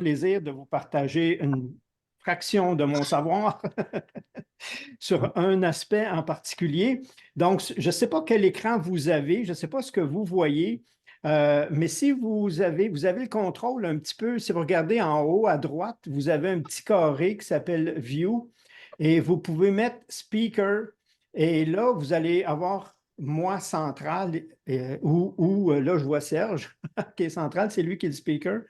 plaisir de vous partager une fraction de mon savoir sur un aspect en particulier. Donc, je ne sais pas quel écran vous avez, je ne sais pas ce que vous voyez, mais si vous avez le contrôle un petit peu, si vous regardez en haut à droite, vous avez un petit carré qui s'appelle View et vous pouvez mettre Speaker et là, vous allez avoir moi central ou là, je vois Serge qui est central, c'est lui qui est le speaker.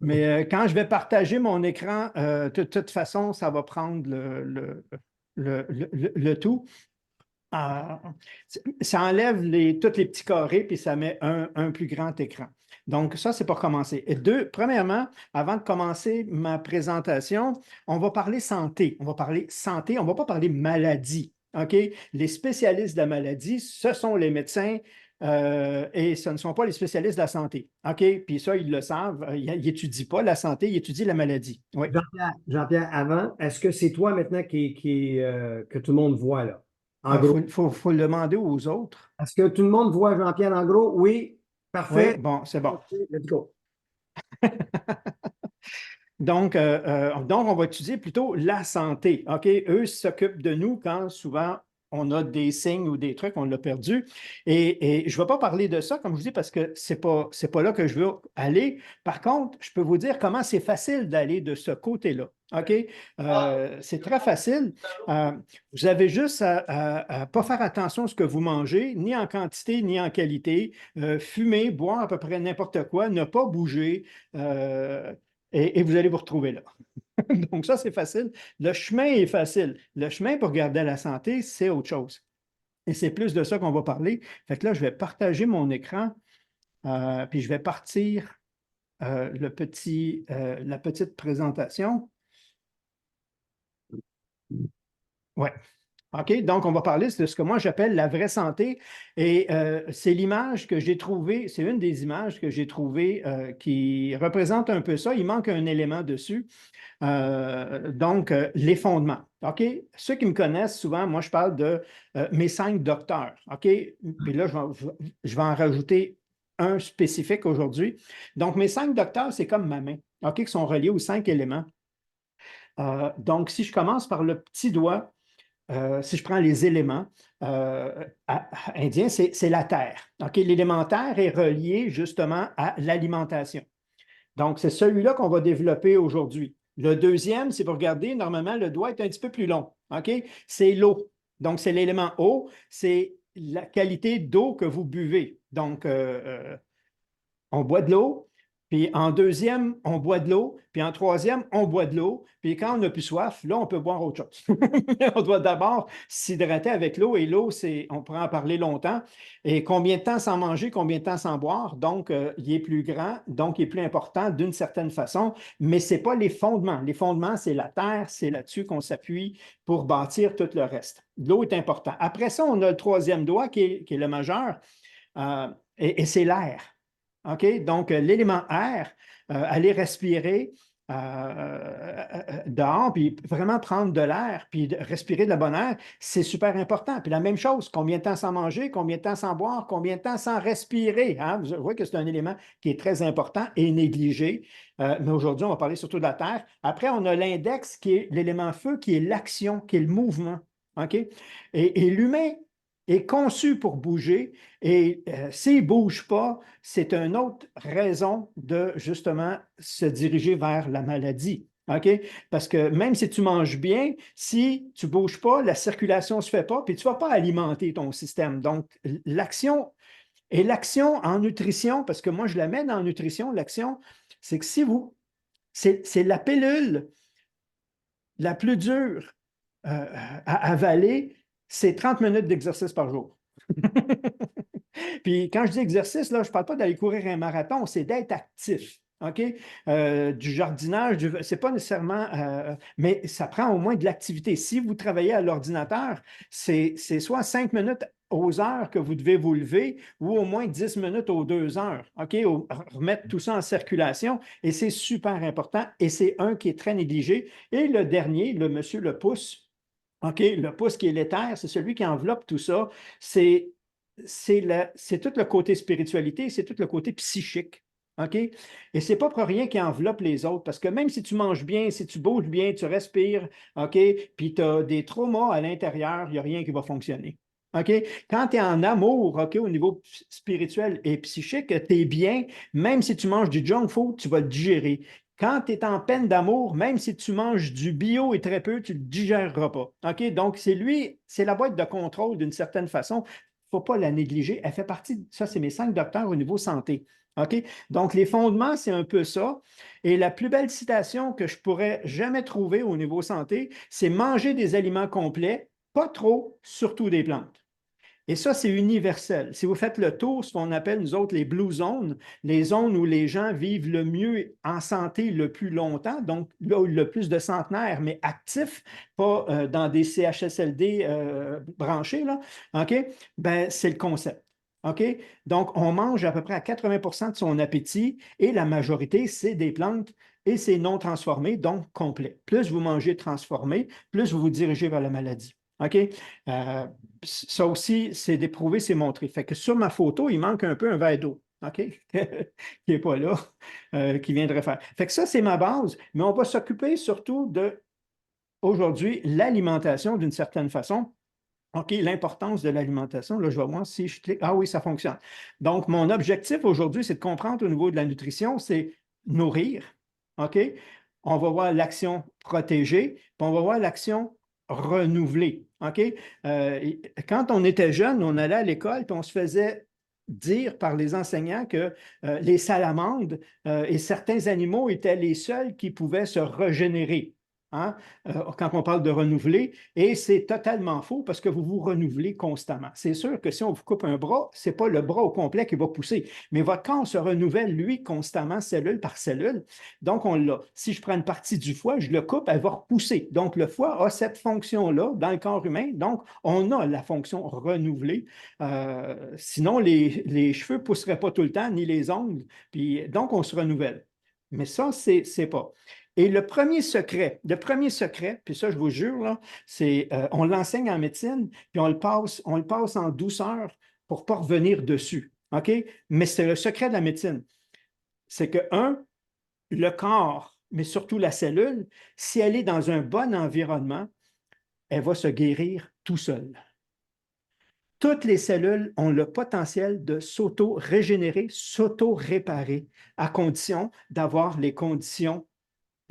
Mais quand je vais partager mon écran, de toute façon, ça va prendre le tout. Euh, Ça enlève tous les petits carrés puis ça met un plus grand écran. Donc, ça, c'est pour commencer. Et premièrement, avant de commencer ma présentation, on va parler santé. On va parler santé, on ne va pas parler maladie. OK? Les spécialistes de la maladie, ce sont les médecins et ce ne sont pas les spécialistes de la santé. OK? Puis ça, ils le savent. Ils n'étudient pas la santé, ils étudient la maladie. Oui. Jean-Pierre, avant, est-ce que c'est toi maintenant que tout le monde voit là? En Il gros. faut le demander aux autres. Est-ce que tout le monde voit Jean-Pierre en gros? Oui, Oui, parfait. bon, c'est bon. OK, let's go. Donc, on va étudier plutôt la santé. OK? Eux s'occupent de nous quand souvent on a des signes ou des trucs, on l'a perdu. Et je ne vais pas parler de ça, comme je vous dis, parce que c'est pas là que je veux aller. Par contre, je peux vous dire comment c'est facile d'aller de ce côté-là. OK? C'est très facile. Euh, Vous avez juste à pas faire attention à ce que vous mangez, ni en quantité, ni en qualité. Fumer, boire à peu près n'importe quoi, ne pas bouger. Et vous allez vous retrouver là. Donc, ça, c'est facile. Le chemin est facile. Le chemin pour garder la santé, c'est autre chose. Et c'est plus de ça qu'on va parler. Fait que là, je vais partager mon écran, puis je vais partir la petite présentation. Ouais. OK, donc on va parler de ce que moi j'appelle la vraie santé. Et c'est l'image que j'ai trouvée, c'est une des images que j'ai trouvées qui représente un peu ça. Il manque un élément dessus. Donc, les fondements. OK? Ceux qui me connaissent souvent, moi, je parle de mes 5 docteurs. OK? Puis là, je vais en rajouter un spécifique aujourd'hui. Donc, mes 5 docteurs, c'est comme ma main, OK, qui sont reliés aux 5 éléments. Donc, si je commence par le petit doigt, si je prends les éléments indiens, c'est la terre. OK? L'élémentaire est relié justement à l'alimentation. Donc, c'est celui-là qu'on va développer aujourd'hui. Le deuxième, si vous regardez, normalement, le doigt est un petit peu plus long. OK? C'est l'eau. Donc, c'est l'élément eau, c'est la qualité d'eau que vous buvez. Donc, on boit de l'eau, puis en deuxième, on boit de l'eau, puis en troisième, on boit de l'eau, puis quand on n'a plus soif, là, on peut boire autre chose. On doit d'abord s'hydrater avec l'eau, et l'eau, on pourrait en parler longtemps. Et combien de temps sans manger, combien de temps sans boire? Donc, il est plus grand, donc il est plus important d'une certaine façon, mais ce n'est pas les fondements. Les fondements, c'est la terre, c'est là-dessus qu'on s'appuie pour bâtir tout le reste. L'eau est important. Après ça, on a le troisième doigt qui est le majeur, et c'est l'air. OK? Donc, l'élément air, aller respirer dehors, puis vraiment prendre de l'air, puis respirer de la bonne air, c'est super important. Puis la même chose, combien de temps sans manger, combien de temps sans boire, combien de temps sans respirer. Hein? Vous voyez que c'est un élément qui est très important et négligé. Mais aujourd'hui, on va parler surtout de la terre. Après, on a l'index qui est l'élément feu, qui est l'action, qui est le mouvement. OK? Et l'humain est conçu pour bouger et s'il ne bouge pas, c'est une autre raison de justement se diriger vers la maladie. OK? Parce que même si tu manges bien, si tu ne bouges pas, la circulation ne se fait pas, puis tu ne vas pas alimenter ton système. Donc, l'action en nutrition, parce que moi, je la mets dans la nutrition, l'action, c'est que si vous, c'est la pilule la plus dure à avaler, c'est 30 minutes d'exercice par jour. Puis quand je dis exercice, là, je ne parle pas d'aller courir un marathon, c'est d'être actif. OK? Du jardinage, c'est pas nécessairement, mais ça prend au moins de l'activité. Si vous travaillez à l'ordinateur, c'est soit 5 minutes aux heures que vous devez vous lever ou au moins 10 minutes aux 2 heures. OK? Remettre tout ça en circulation et c'est super important et c'est un qui est très négligé. Et le dernier, le monsieur le pouce, OK? Le pouce qui est l'éther, c'est celui qui enveloppe tout ça. C'est tout le côté spiritualité, c'est tout le côté psychique. OK? Et ce n'est pas pour rien qu'il enveloppe les autres, parce que même si tu manges bien, si tu bouges bien, tu respires, OK? Puis tu as des traumas à l'intérieur, il n'y a rien qui va fonctionner. OK? Quand tu es en amour, OK, au niveau spirituel et psychique, tu es bien, même si tu manges du junk food, tu vas le digérer. Quand tu es en peine d'amour, même si tu manges du bio et très peu, tu ne le digéreras pas. OK? Donc, c'est lui, c'est la boîte de contrôle d'une certaine façon. Il ne faut pas la négliger. Elle fait partie, ça, c'est mes 5 docteurs au niveau santé. OK? Donc, les fondements, c'est un peu ça. Et la plus belle citation que je pourrais jamais trouver au niveau santé, c'est manger des aliments complets, pas trop, surtout des plantes. Et ça, c'est universel. Si vous faites le tour, ce qu'on appelle, nous autres, les blue zones, les zones où les gens vivent le mieux en santé le plus longtemps, donc là où il y a le plus de centenaires, mais actifs, pas dans des CHSLD branchés, là, OK? Ben, c'est le concept. OK? Donc, on mange à peu près à 80 de son appétit et la majorité, c'est des plantes et c'est non transformé, donc complet. Plus vous mangez transformé, plus vous vous dirigez vers la maladie. OK? Euh, Ça aussi, c'est d'éprouver, c'est montrer. Fait que sur ma photo, il manque un peu un verre d'eau, OK? Qui n'est pas là, qui viendrait faire. Fait que ça, c'est ma base, mais on va s'occuper surtout de, aujourd'hui, l'alimentation d'une certaine façon. OK, l'importance de l'alimentation. Là, je vais voir si je clique. Ah oui, ça fonctionne. Donc, mon objectif aujourd'hui, c'est de comprendre au niveau de la nutrition, c'est nourrir. OK? On va voir l'action protéger, puis on va voir l'action renouveler. OK? Quand on était jeune, on allait à l'école, puis on se faisait dire par les enseignants que les salamandres et certains animaux étaient les seuls qui pouvaient se régénérer. Hein? Quand on parle de renouveler, et c'est totalement faux parce que vous vous renouvelez constamment. C'est sûr que si on vous coupe un bras, ce n'est pas le bras au complet qui va pousser, mais votre corps se renouvelle, lui, constamment, cellule par cellule. Donc, on l'a. Si je prends une partie du foie, je le coupe, elle va repousser. Donc, le foie a cette fonction-là dans le corps humain. Donc, on a la fonction renouvelée. Sinon, les cheveux ne pousseraient pas tout le temps, ni les ongles. Puis, donc, on se renouvelle. Mais ça, c'est pas. Et le premier secret, puis ça, je vous jure, là, c'est on l'enseigne en médecine, puis on le passe en douceur pour ne pas revenir dessus. OK? Mais c'est le secret de la médecine. C'est que, un, le corps, mais surtout la cellule, si elle est dans un bon environnement, elle va se guérir tout seul. Toutes les cellules ont le potentiel de s'auto-régénérer, s'auto-réparer, à condition d'avoir les conditions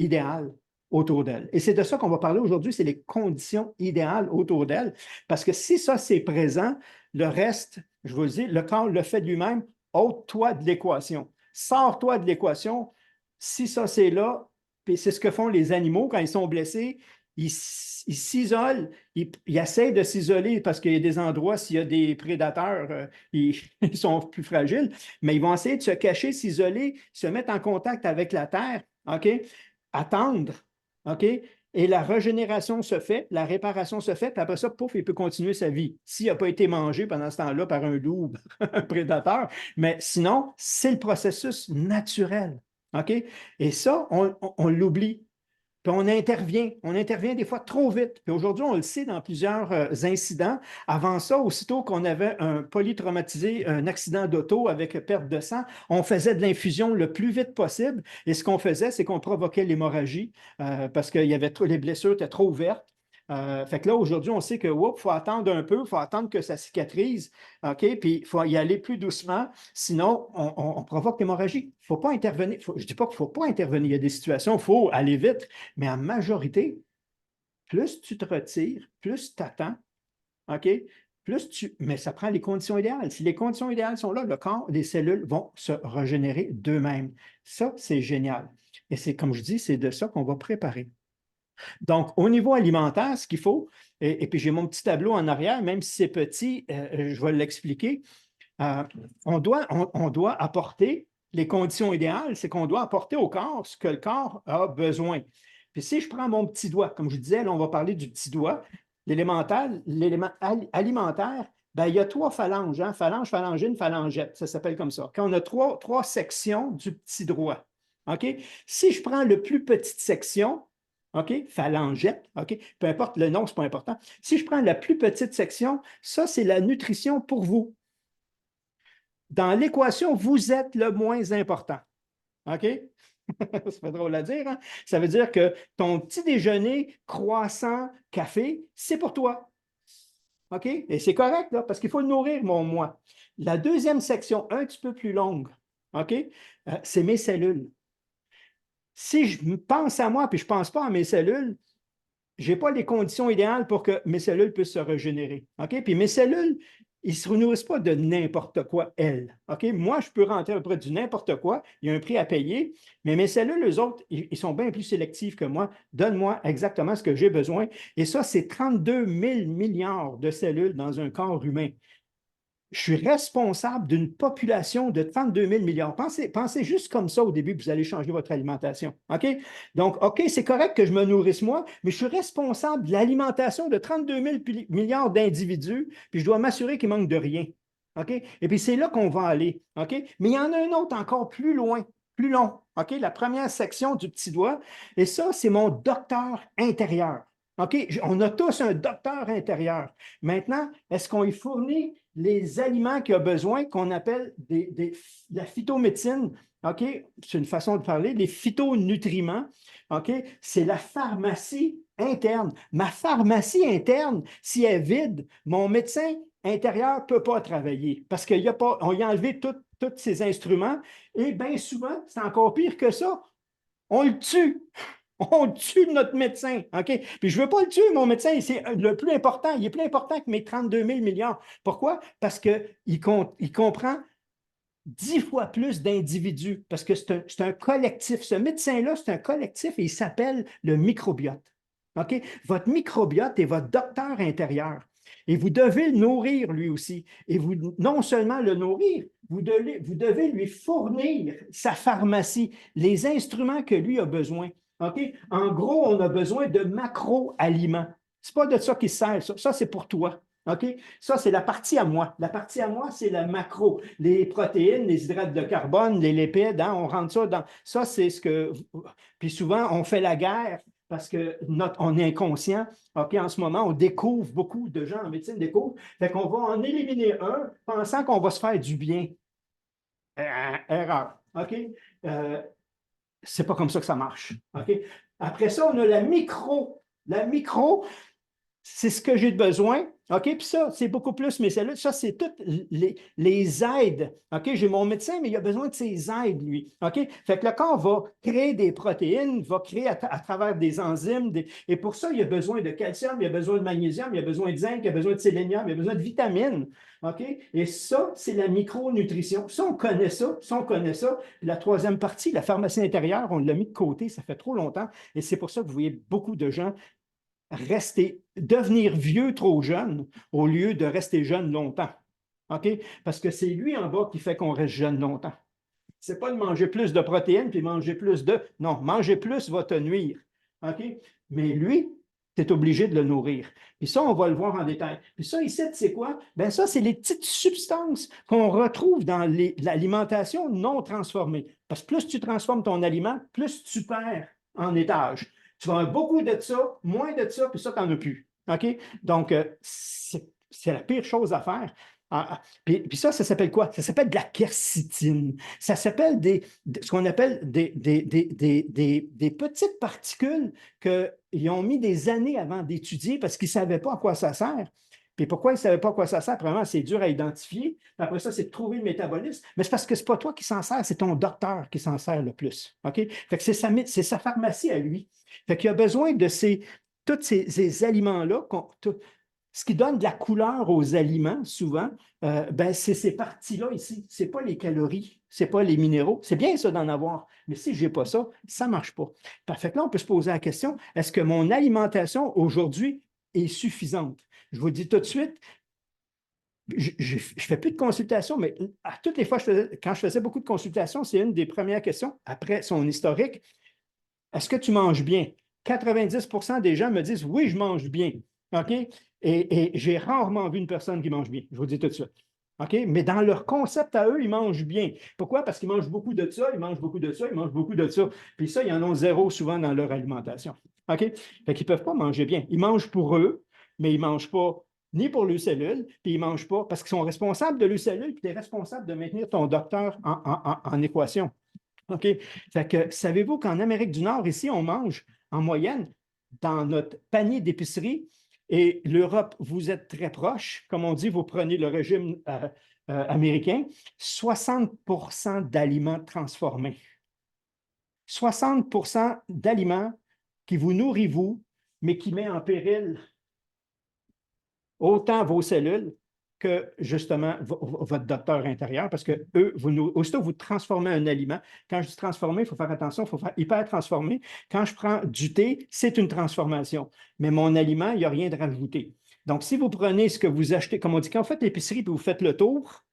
idéales autour d'elle. Et c'est de ça qu'on va parler aujourd'hui, c'est les conditions idéales autour d'elle. Parce que si ça, c'est présent, le reste, je vous le dis, le corps le fait de lui-même, ôte-toi de l'équation. Sors-toi de l'équation. Si ça, c'est là, puis c'est ce que font les animaux quand ils sont blessés, ils s'isolent, ils essaient de s'isoler parce qu'il y a des endroits, s'il y a des prédateurs, ils sont plus fragiles, mais ils vont essayer de se cacher, s'isoler, se mettre en contact avec la terre, OK? Attendre, OK? Et la régénération se fait, la réparation se fait, puis après ça, pouf, il peut continuer sa vie. S'il n'a pas été mangé pendant ce temps-là par un loup ou un prédateur, mais sinon, c'est le processus naturel. OK? Et ça, on l'oublie. Puis on intervient des fois trop vite. Puis aujourd'hui, on le sait dans plusieurs incidents. Avant ça, aussitôt qu'on avait un polytraumatisé, un accident d'auto avec perte de sang, on faisait de l'infusion le plus vite possible. Et ce qu'on faisait, c'est qu'on provoquait l'hémorragie parce que les blessures étaient trop ouvertes. Fait que là, aujourd'hui, on sait que, faut attendre un peu, il faut attendre que ça cicatrise, OK? Puis il faut y aller plus doucement, sinon on provoque l'hémorragie. Il ne faut pas intervenir. Je ne dis pas qu'il ne faut pas intervenir. Il y a des situations, il faut aller vite, mais en majorité, plus tu te retires, plus tu attends, OK? Mais ça prend les conditions idéales. Si les conditions idéales sont là, le corps, les cellules vont se régénérer d'eux-mêmes. Ça, c'est génial. Et c'est, comme je dis, c'est de ça qu'on va préparer. Donc, au niveau alimentaire, ce qu'il faut, et puis j'ai mon petit tableau en arrière, même si c'est petit, je vais l'expliquer. On doit apporter les conditions idéales, c'est qu'on doit apporter au corps ce que le corps a besoin. Puis si je prends mon petit doigt, comme je disais, là, on va parler du petit doigt, l'élément alimentaire, ben, il y a 3 phalanges, hein? Phalange, phalangine, phalangette, ça s'appelle comme ça. Quand on a trois sections du petit doigt, OK? Si je prends le plus petite section, OK? Phalangette, OK? Peu importe le nom, ce n'est pas important. Si je prends la plus petite section, ça, c'est la nutrition pour vous. Dans l'équation, vous êtes le moins important. OK? Ça fait drôle à dire, hein? Ça veut dire que ton petit déjeuner, croissant, café, c'est pour toi. OK? Et c'est correct, là, parce qu'il faut le nourrir, mon moi. La deuxième section, un petit peu plus longue, OK? C'est mes cellules. Si je pense à moi puis je ne pense pas à mes cellules, je n'ai pas les conditions idéales pour que mes cellules puissent se régénérer. OK? Puis mes cellules, ils ne se nourrissent pas de n'importe quoi, elles. OK? Moi, je peux rentrer auprès du n'importe quoi, il y a un prix à payer, mais mes cellules, eux autres, ils sont bien plus sélectifs que moi. Donne-moi exactement ce que j'ai besoin. Et ça, c'est 32 000 milliards de cellules dans un corps humain. Je suis responsable d'une population de 32 000 milliards. Pensez juste comme ça au début, puis vous allez changer votre alimentation. OK? Donc, OK, c'est correct que je me nourrisse moi, mais je suis responsable de l'alimentation de 32 000 milliards d'individus, puis je dois m'assurer qu'il ne manque de rien. OK? Et puis, c'est là qu'on va aller. OK? Mais il y en a un autre encore plus loin, plus long. OK? La première section du petit doigt. Et ça, c'est mon docteur intérieur. OK? On a tous un docteur intérieur. Maintenant, est-ce qu'on y fournit les aliments qu'il a besoin, qu'on appelle la phytomédecine? OK? C'est une façon de parler. Les phytonutriments, OK? C'est la pharmacie interne. Ma pharmacie interne, si elle est vide, mon médecin intérieur ne peut pas travailler parce qu'on y a enlevé tous ces instruments. Et bien souvent, c'est encore pire que ça. On le tue. On tue notre médecin, OK? Puis je ne veux pas le tuer, mon médecin, c'est le plus important. Il est plus important que mes 32 000 milliards. Pourquoi? Parce qu'il comprend 10 fois plus d'individus, parce que c'est un collectif. Ce médecin-là, c'est un collectif et il s'appelle le microbiote. OK? Votre microbiote est votre docteur intérieur. Et vous devez le nourrir lui aussi. Et vous, non seulement le nourrir, vous devez lui fournir sa pharmacie, les instruments que lui a besoin. OK? En gros, on a besoin de macro-aliments. Ce n'est pas de ça qu'il sert. Ça c'est pour toi. OK? Ça, c'est la partie à moi. La partie à moi, c'est la macro. Les protéines, les hydrates de carbone, les lipides, hein, on rentre ça dans. Ça, c'est ce que. Puis souvent, on fait la guerre parce on est inconscient. OK, en ce moment, on découvre, beaucoup de gens en médecine découvrent. Fait qu'on va en éliminer un pensant qu'on va se faire du bien. Erreur. OK? C'est pas comme ça que ça marche. OK? Après ça, on a la micro. La micro, c'est ce que j'ai besoin. OK? Puis ça, c'est beaucoup plus mes cellules. Ça, c'est toutes les aides. OK? J'ai mon médecin, mais il a besoin de ses aides, lui. OK? Fait que le corps va créer des protéines, va créer à travers des enzymes. Et pour ça, il a besoin de calcium, il a besoin de magnésium, il a besoin de zinc, il a besoin de sélénium, il a besoin de vitamines. OK? Et ça, c'est la micronutrition. Ça, on connaît ça. Ça, on connaît ça. La troisième partie, la pharmacie intérieure, on l'a mis de côté, ça fait trop longtemps. Et c'est pour ça que vous voyez beaucoup de gens devenir vieux trop jeune au lieu de rester jeune longtemps. OK? Parce que c'est lui en bas qui fait qu'on reste jeune longtemps. Ce n'est pas de manger plus de protéines puis manger plus de. Non, manger plus va te nuire. OK? Mais lui, tu es obligé de le nourrir. Puis ça, on va le voir en détail. Puis ça, ici, c'est quoi? Bien, ça, c'est les petites substances qu'on retrouve dans l'alimentation non transformée. Parce que plus tu transformes ton aliment, plus tu perds en étage. Tu vas avoir beaucoup de ça, moins de ça, puis ça, tu n'en as plus. OK? Donc, c'est la pire chose à faire. Puis ça s'appelle quoi? Ça s'appelle de la quercétine. Ça s'appelle ce qu'on appelle des petites particules qu'ils ont mis des années avant d'étudier parce qu'ils ne savaient pas à quoi ça sert. Puis pourquoi ils ne savaient pas à quoi ça sert? Premièrement, c'est dur à identifier. Puis après ça, c'est de trouver le métabolisme. Mais c'est parce que ce n'est pas toi qui s'en sert, c'est ton docteur qui s'en sert le plus. OK? Fait que c'est sa pharmacie à lui. Fait qu'il a besoin de tous ces aliments-là. Ce qui donne de la couleur aux aliments, souvent, c'est ces parties-là ici. Ce n'est pas les calories, ce n'est pas les minéraux. C'est bien ça d'en avoir, mais si je n'ai pas ça, ça ne marche pas. Parfait. Là, on peut se poser la question, est-ce que mon alimentation aujourd'hui est suffisante? Je vous dis tout de suite, je ne fais plus de consultations, mais à toutes les fois, quand je faisais beaucoup de consultations, c'est une des premières questions, après son historique, est-ce que tu manges bien? 90% des gens me disent, oui, je mange bien. OK? Et j'ai rarement vu une personne qui mange bien, je vous le dis tout de suite. OK? Mais dans leur concept à eux, ils mangent bien. Pourquoi? Parce qu'ils mangent beaucoup de ça, ils mangent beaucoup de ça, ils mangent beaucoup de ça. Puis ça, ils en ont zéro souvent dans leur alimentation. OK? Fait qu'ils ne peuvent pas manger bien. Ils mangent pour eux, mais ils ne mangent pas ni pour leurs cellules, puis ils ne mangent pas parce qu'ils sont responsables de leurs cellules, puis tu es responsable de maintenir ton docteur en équation. OK? Fait que savez-vous qu'en Amérique du Nord, ici, on mange en moyenne dans notre panier d'épicerie, et l'Europe, vous êtes très proche, comme on dit, vous prenez le régime américain, 60 d'aliments transformés. 60 d'aliments qui vous nourrissent, vous, mais qui met en péril autant vos cellules que justement votre docteur intérieur, parce que eux, aussitôt vous transformez un aliment, quand je dis transformer, il faut faire attention, il faut faire hyper transformer. Quand je prends du thé, c'est une transformation, mais mon aliment, il n'y a rien de rajouté. Donc, si vous prenez ce que vous achetez, comme on dit, quand vous faites l'épicerie et vous faites le tour,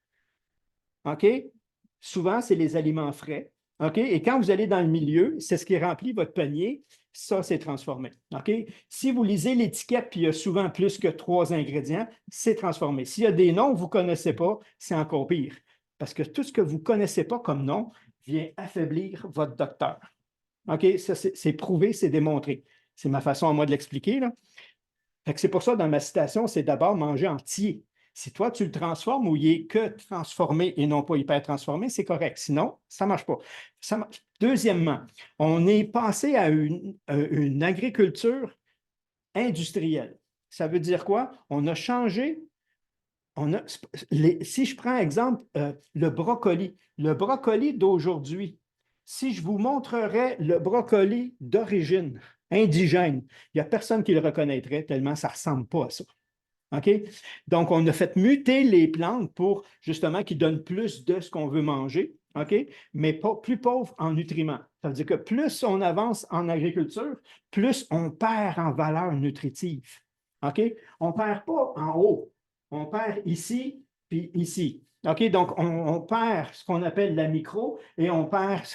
OK? Souvent, c'est les aliments frais. OK? Et quand vous allez dans le milieu, c'est ce qui remplit votre panier. Ça, c'est transformé. OK? Si vous lisez l'étiquette, puis il y a souvent plus que 3 ingrédients, c'est transformé. S'il y a des noms que vous ne connaissez pas, c'est encore pire. Parce que tout ce que vous ne connaissez pas comme nom vient affaiblir votre docteur. OK? Ça, c'est prouvé, c'est démontré. C'est ma façon à moi de l'expliquer, là. C'est pour ça, dans ma citation, c'est d'abord manger entier. Si toi, tu le transformes ou il est que transformé et non pas hyper transformé, c'est correct. Sinon, ça ne marche pas. Ça marche. Deuxièmement, on est passé à une agriculture industrielle. Ça veut dire quoi? On a changé. Si je prends exemple le brocoli d'aujourd'hui, si je vous montrerais le brocoli d'origine indigène, il n'y a personne qui le reconnaîtrait tellement ça ne ressemble pas à ça. OK? Donc, on a fait muter les plantes pour justement qu'ils donnent plus de ce qu'on veut manger, OK? Mais pas, plus pauvres en nutriments. Ça veut dire que plus on avance en agriculture, plus on perd en valeur nutritive. OK? On ne perd pas en haut. On perd ici, puis ici. OK? Donc, on perd ce qu'on appelle la micro et on perd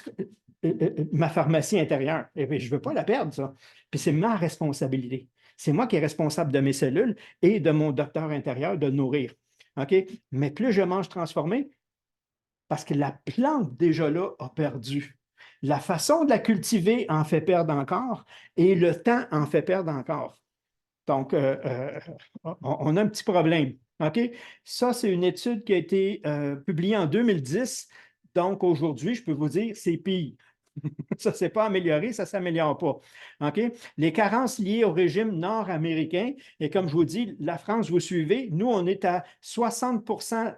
ma pharmacie intérieure. Et puis, je ne veux pas la perdre, ça. Puis, c'est ma responsabilité. C'est moi qui est responsable de mes cellules et de mon docteur intérieur de nourrir. OK? Mais plus je mange transformé, parce que la plante déjà là a perdu. La façon de la cultiver en fait perdre encore et le temps en fait perdre encore. Donc, on a un petit problème. OK? Ça, c'est une étude qui a été publiée en 2010. Donc, aujourd'hui, je peux vous dire, c'est pire. Ça ne s'est pas amélioré, ça ne s'améliore pas. OK? Les carences liées au régime nord-américain, et comme je vous dis, la France, vous suivez, nous, on est à 60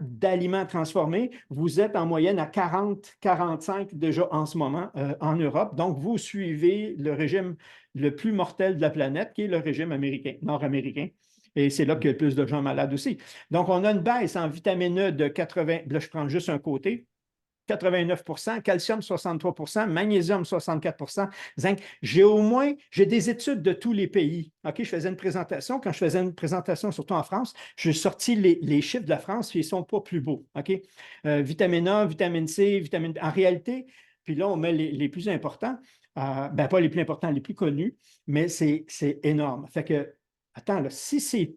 d'aliments transformés. Vous êtes en moyenne à 40-45 déjà en ce moment en Europe. Donc, vous suivez le régime le plus mortel de la planète, qui est le régime américain, nord-américain. Et c'est là qu'il y a le plus de gens malades aussi. Donc, on a une baisse en vitamine E de 80, là, je prends juste un côté, 89 calcium 63 magnésium 64 zinc. J'ai des études de tous les pays. OK, je faisais une présentation. Quand je faisais une présentation, surtout en France, j'ai sorti les chiffres de la France, ils ne sont pas plus beaux. OK? Vitamine A, vitamine C, vitamine B. En réalité, puis là, on met les plus importants, ben pas les plus importants, les plus connus, mais c'est énorme. Fait que, attends, là, si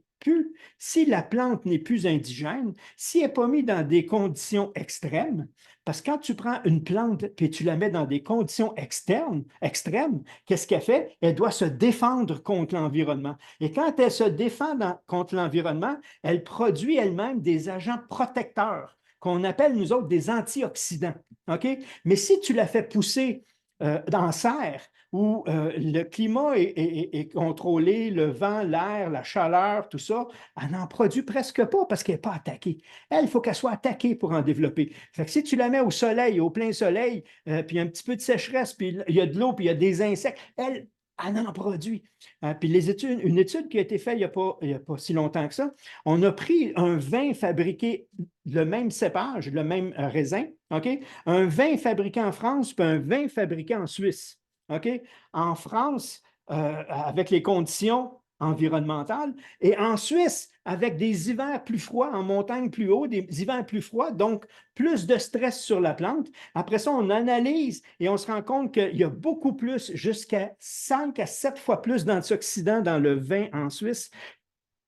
la plante n'est plus indigène, si elle n'est pas mise dans des conditions extrêmes, parce que quand tu prends une plante et tu la mets dans des conditions externes, extrêmes, qu'est-ce qu'elle fait? Elle doit se défendre contre l'environnement. Et quand elle se défend contre l'environnement, elle produit elle-même des agents protecteurs qu'on appelle, nous autres, des antioxydants. OK? Mais si tu la fais pousser dans serre, où le climat est contrôlé, le vent, l'air, la chaleur, tout ça, elle n'en produit presque pas parce qu'elle n'est pas attaquée. Elle, il faut qu'elle soit attaquée pour en développer. Fait que si tu la mets au soleil, au plein soleil, puis un petit peu de sécheresse, puis il y a de l'eau, puis il y a des insectes, elle en produit. Puis une étude qui a été faite il n'y a pas si longtemps que ça, on a pris un vin fabriqué, le même cépage, le même raisin, OK? Un vin fabriqué en France, puis un vin fabriqué en Suisse. OK? En France, avec les conditions environnementales, et en Suisse, avec des hivers plus froids, en montagne plus haut, des hivers plus froids, donc plus de stress sur la plante. Après ça, on analyse et on se rend compte qu'il y a beaucoup plus, jusqu'à 5 à 7 fois plus d'antioxydants dans le vin en Suisse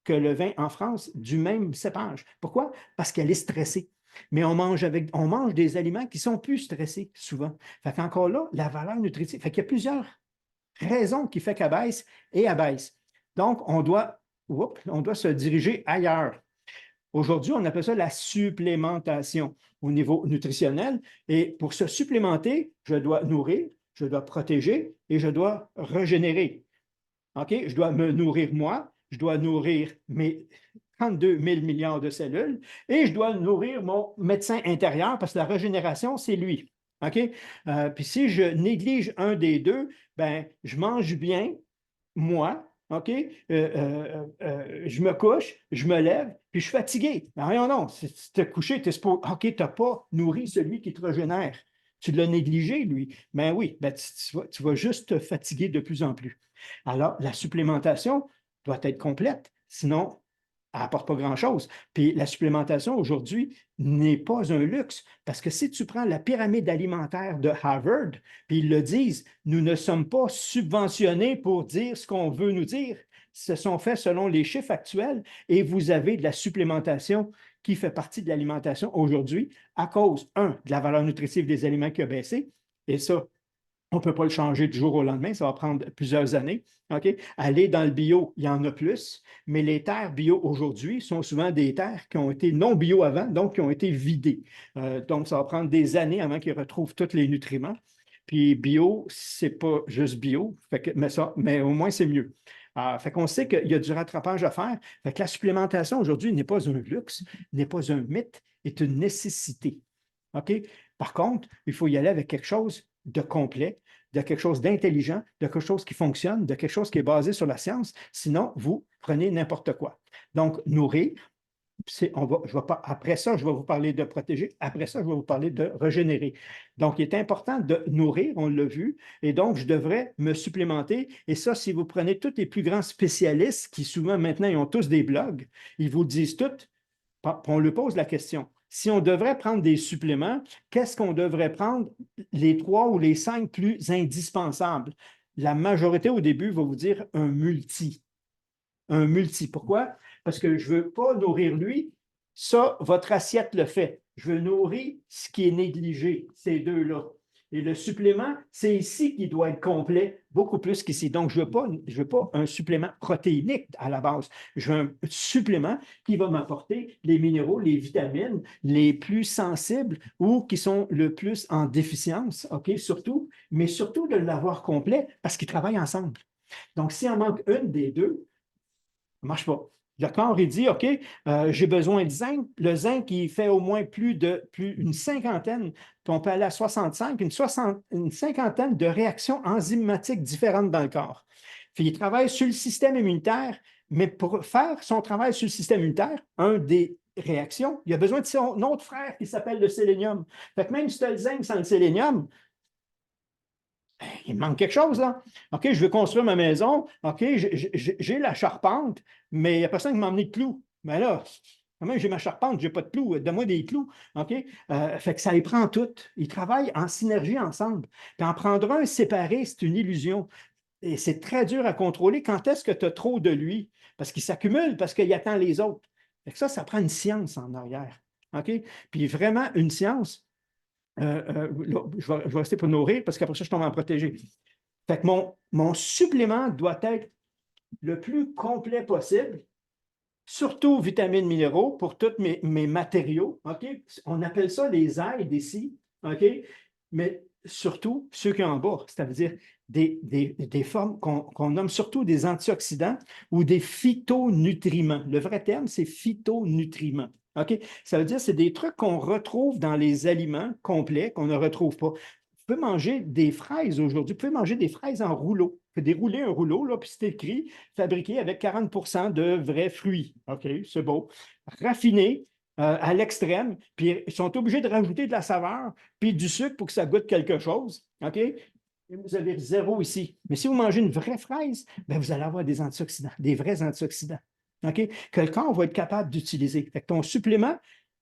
que le vin en France du même cépage. Pourquoi? Parce qu'elle est stressée. Mais on mange des aliments qui sont plus stressés souvent. Fait qu'encore là, la valeur nutritive. Fait qu'il y a plusieurs raisons qui font qu'elle baisse et elle baisse. Donc, on doit se diriger ailleurs. Aujourd'hui, on appelle ça la supplémentation au niveau nutritionnel. Et pour se supplémenter, je dois nourrir, je dois protéger et je dois régénérer. OK? Je dois me nourrir moi, je dois nourrir mes 32 000 milliards de cellules et je dois nourrir mon médecin intérieur parce que la régénération, c'est lui. OK? Puis si je néglige un des deux, ben, je mange bien, moi, OK? Je me couche, je me lève, puis je suis fatigué. Ben, rien non, si tu t'es couché, tu es supposé, OK, tu n'as pas nourri celui qui te régénère. Tu l'as négligé, lui. Ben oui, ben, tu vas juste te fatiguer de plus en plus. Alors, la supplémentation doit être complète, sinon, elle n'apporte pas grand-chose. Puis la supplémentation aujourd'hui n'est pas un luxe, parce que si tu prends la pyramide alimentaire de Harvard, puis ils le disent, nous ne sommes pas subventionnés pour dire ce qu'on veut nous dire. Ce sont faits selon les chiffres actuels et vous avez de la supplémentation qui fait partie de l'alimentation aujourd'hui à cause, un, de la valeur nutritive des aliments qui a baissé, et ça, on ne peut pas le changer du jour au lendemain, ça va prendre plusieurs années. OK? Aller dans le bio, il y en a plus, mais les terres bio aujourd'hui sont souvent des terres qui ont été non bio avant, donc qui ont été vidées. Donc, ça va prendre des années avant qu'ils retrouvent tous les nutriments. Puis bio, c'est pas juste bio, mais au moins c'est mieux. Fait qu'on sait qu'il y a du rattrapage à faire. Fait que la supplémentation aujourd'hui n'est pas un luxe, n'est pas un mythe, est une nécessité. OK? Par contre, il faut y aller avec quelque chose de complet, de quelque chose d'intelligent, de quelque chose qui fonctionne, de quelque chose qui est basé sur la science. Sinon, vous prenez n'importe quoi. Donc, nourrir, je vais pas, après ça, je vais vous parler de protéger. Après ça, je vais vous parler de régénérer. Donc, il est important de nourrir, on l'a vu, et donc, je devrais me supplémenter. Et ça, si vous prenez tous les plus grands spécialistes qui, souvent, maintenant, ils ont tous des blogs, ils vous disent tout, on lui pose la question. Si on devrait prendre des suppléments, qu'est-ce qu'on devrait prendre les 3 ou les 5 plus indispensables? La majorité au début va vous dire un multi. Un multi. Pourquoi? Parce que je ne veux pas nourrir lui. Ça, votre assiette le fait. Je veux nourrir ce qui est négligé, ces deux-là. Et le supplément, c'est ici qu'il doit être complet, beaucoup plus qu'ici. Donc, je ne veux pas un supplément protéinique à la base. Je veux un supplément qui va m'apporter les minéraux, les vitamines les plus sensibles ou qui sont le plus en déficience, OK, surtout, mais surtout de l'avoir complet parce qu'ils travaillent ensemble. Donc, s'il en manque une des deux, ça ne marche pas. Le corps, il dit, OK, j'ai besoin de zinc. Le zinc, il fait au moins plus une cinquantaine, puis on peut aller à 65, une cinquantaine de réactions enzymatiques différentes dans le corps. Puis il travaille sur le système immunitaire, mais pour faire son travail sur le système immunitaire, un des réactions, il a besoin de son autre frère qui s'appelle le sélénium. Fait que même si tu as le zinc sans le sélénium, il me manque quelque chose, là. OK, je veux construire ma maison. OK, j'ai la charpente, mais il n'y a personne qui m'a emmené de clous. Mais là, comment j'ai ma charpente, je n'ai pas de clous. Donne-moi des clous. OK? Fait que ça les prend toutes. Ils travaillent en synergie ensemble. Puis en prendre un séparé, c'est une illusion. Et c'est très dur à contrôler. Quand est-ce que tu as trop de lui? Parce qu'il s'accumule, parce qu'il attend les autres. Fait que ça prend une science en arrière. OK? Puis vraiment, une science. Je vais rester pour nourrir parce qu'après ça, je tombe en protégé. Fait que mon supplément doit être le plus complet possible, surtout vitamines, minéraux pour tous mes matériaux. OK? On appelle ça les aides ici. OK? Mais surtout ceux qui sont en bas, c'est-à-dire des formes qu'on nomme surtout des antioxydants ou des phytonutriments. Le vrai terme, c'est phytonutriments. OK? Ça veut dire que c'est des trucs qu'on retrouve dans les aliments complets qu'on ne retrouve pas. Vous pouvez manger des fraises aujourd'hui. Vous pouvez manger des fraises en rouleau. Vous pouvez dérouler un rouleau, là, puis c'est écrit fabriqué avec 40 de vrais fruits. OK, c'est beau. Raffiné à l'extrême, puis ils sont obligés de rajouter de la saveur, puis du sucre pour que ça goûte quelque chose. OK? Et vous avez zéro ici. Mais si vous mangez une vraie fraise, bien, vous allez avoir des antioxydants, des vrais antioxydants. OK? Que le corps va être capable d'utiliser. Fait que ton supplément,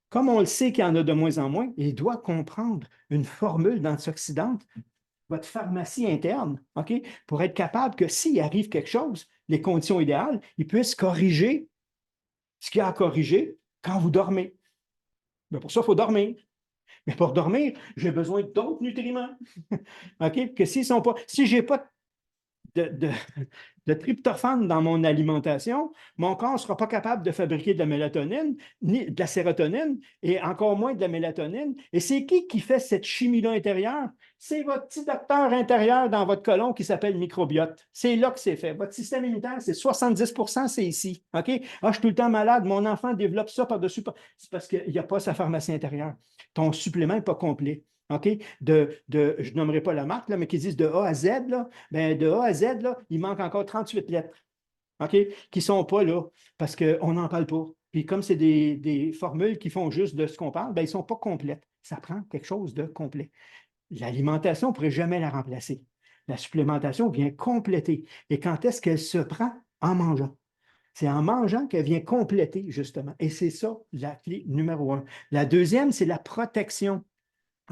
comme on le sait qu'il y en a de moins en moins, il doit comprendre une formule d'antioxydante, votre pharmacie interne, OK, pour être capable que s'il arrive quelque chose, les conditions idéales, il puisse corriger ce qu'il y a à corriger quand vous dormez. Mais pour ça, il faut dormir. Mais pour dormir, j'ai besoin d'autres nutriments. OK? Que s'ils sont pas. Si je n'ai pas de, de tryptophane dans mon alimentation, mon corps ne sera pas capable de fabriquer de la mélatonine, ni de la sérotonine, et encore moins de la mélatonine. Et c'est qui fait cette chimie-là intérieure? C'est votre petit docteur intérieur dans votre côlon qui s'appelle microbiote. C'est là que c'est fait. Votre système immunitaire, c'est 70%, c'est ici. OK? Ah, je suis tout le temps malade, mon enfant développe ça par-dessus. C'est parce qu'il n'y a pas sa pharmacie intérieure. Ton supplément n'est pas complet. OK? Je nommerai pas la marque, là, mais qui disent de A à Z, là, ben, de A à Z, là, il manque encore 38 lettres, OK? Qui ne sont pas là parce qu'on n'en parle pas. Puis comme c'est des formules qui font juste de ce qu'on parle, ben, ils ne sont pas complètes. Ça prend quelque chose de complet. L'alimentation ne pourrait jamais la remplacer. La supplémentation vient compléter. Et quand est-ce qu'elle se prend? En mangeant. C'est en mangeant qu'elle vient compléter, justement. Et c'est ça la clé numéro un. La deuxième, c'est la protection.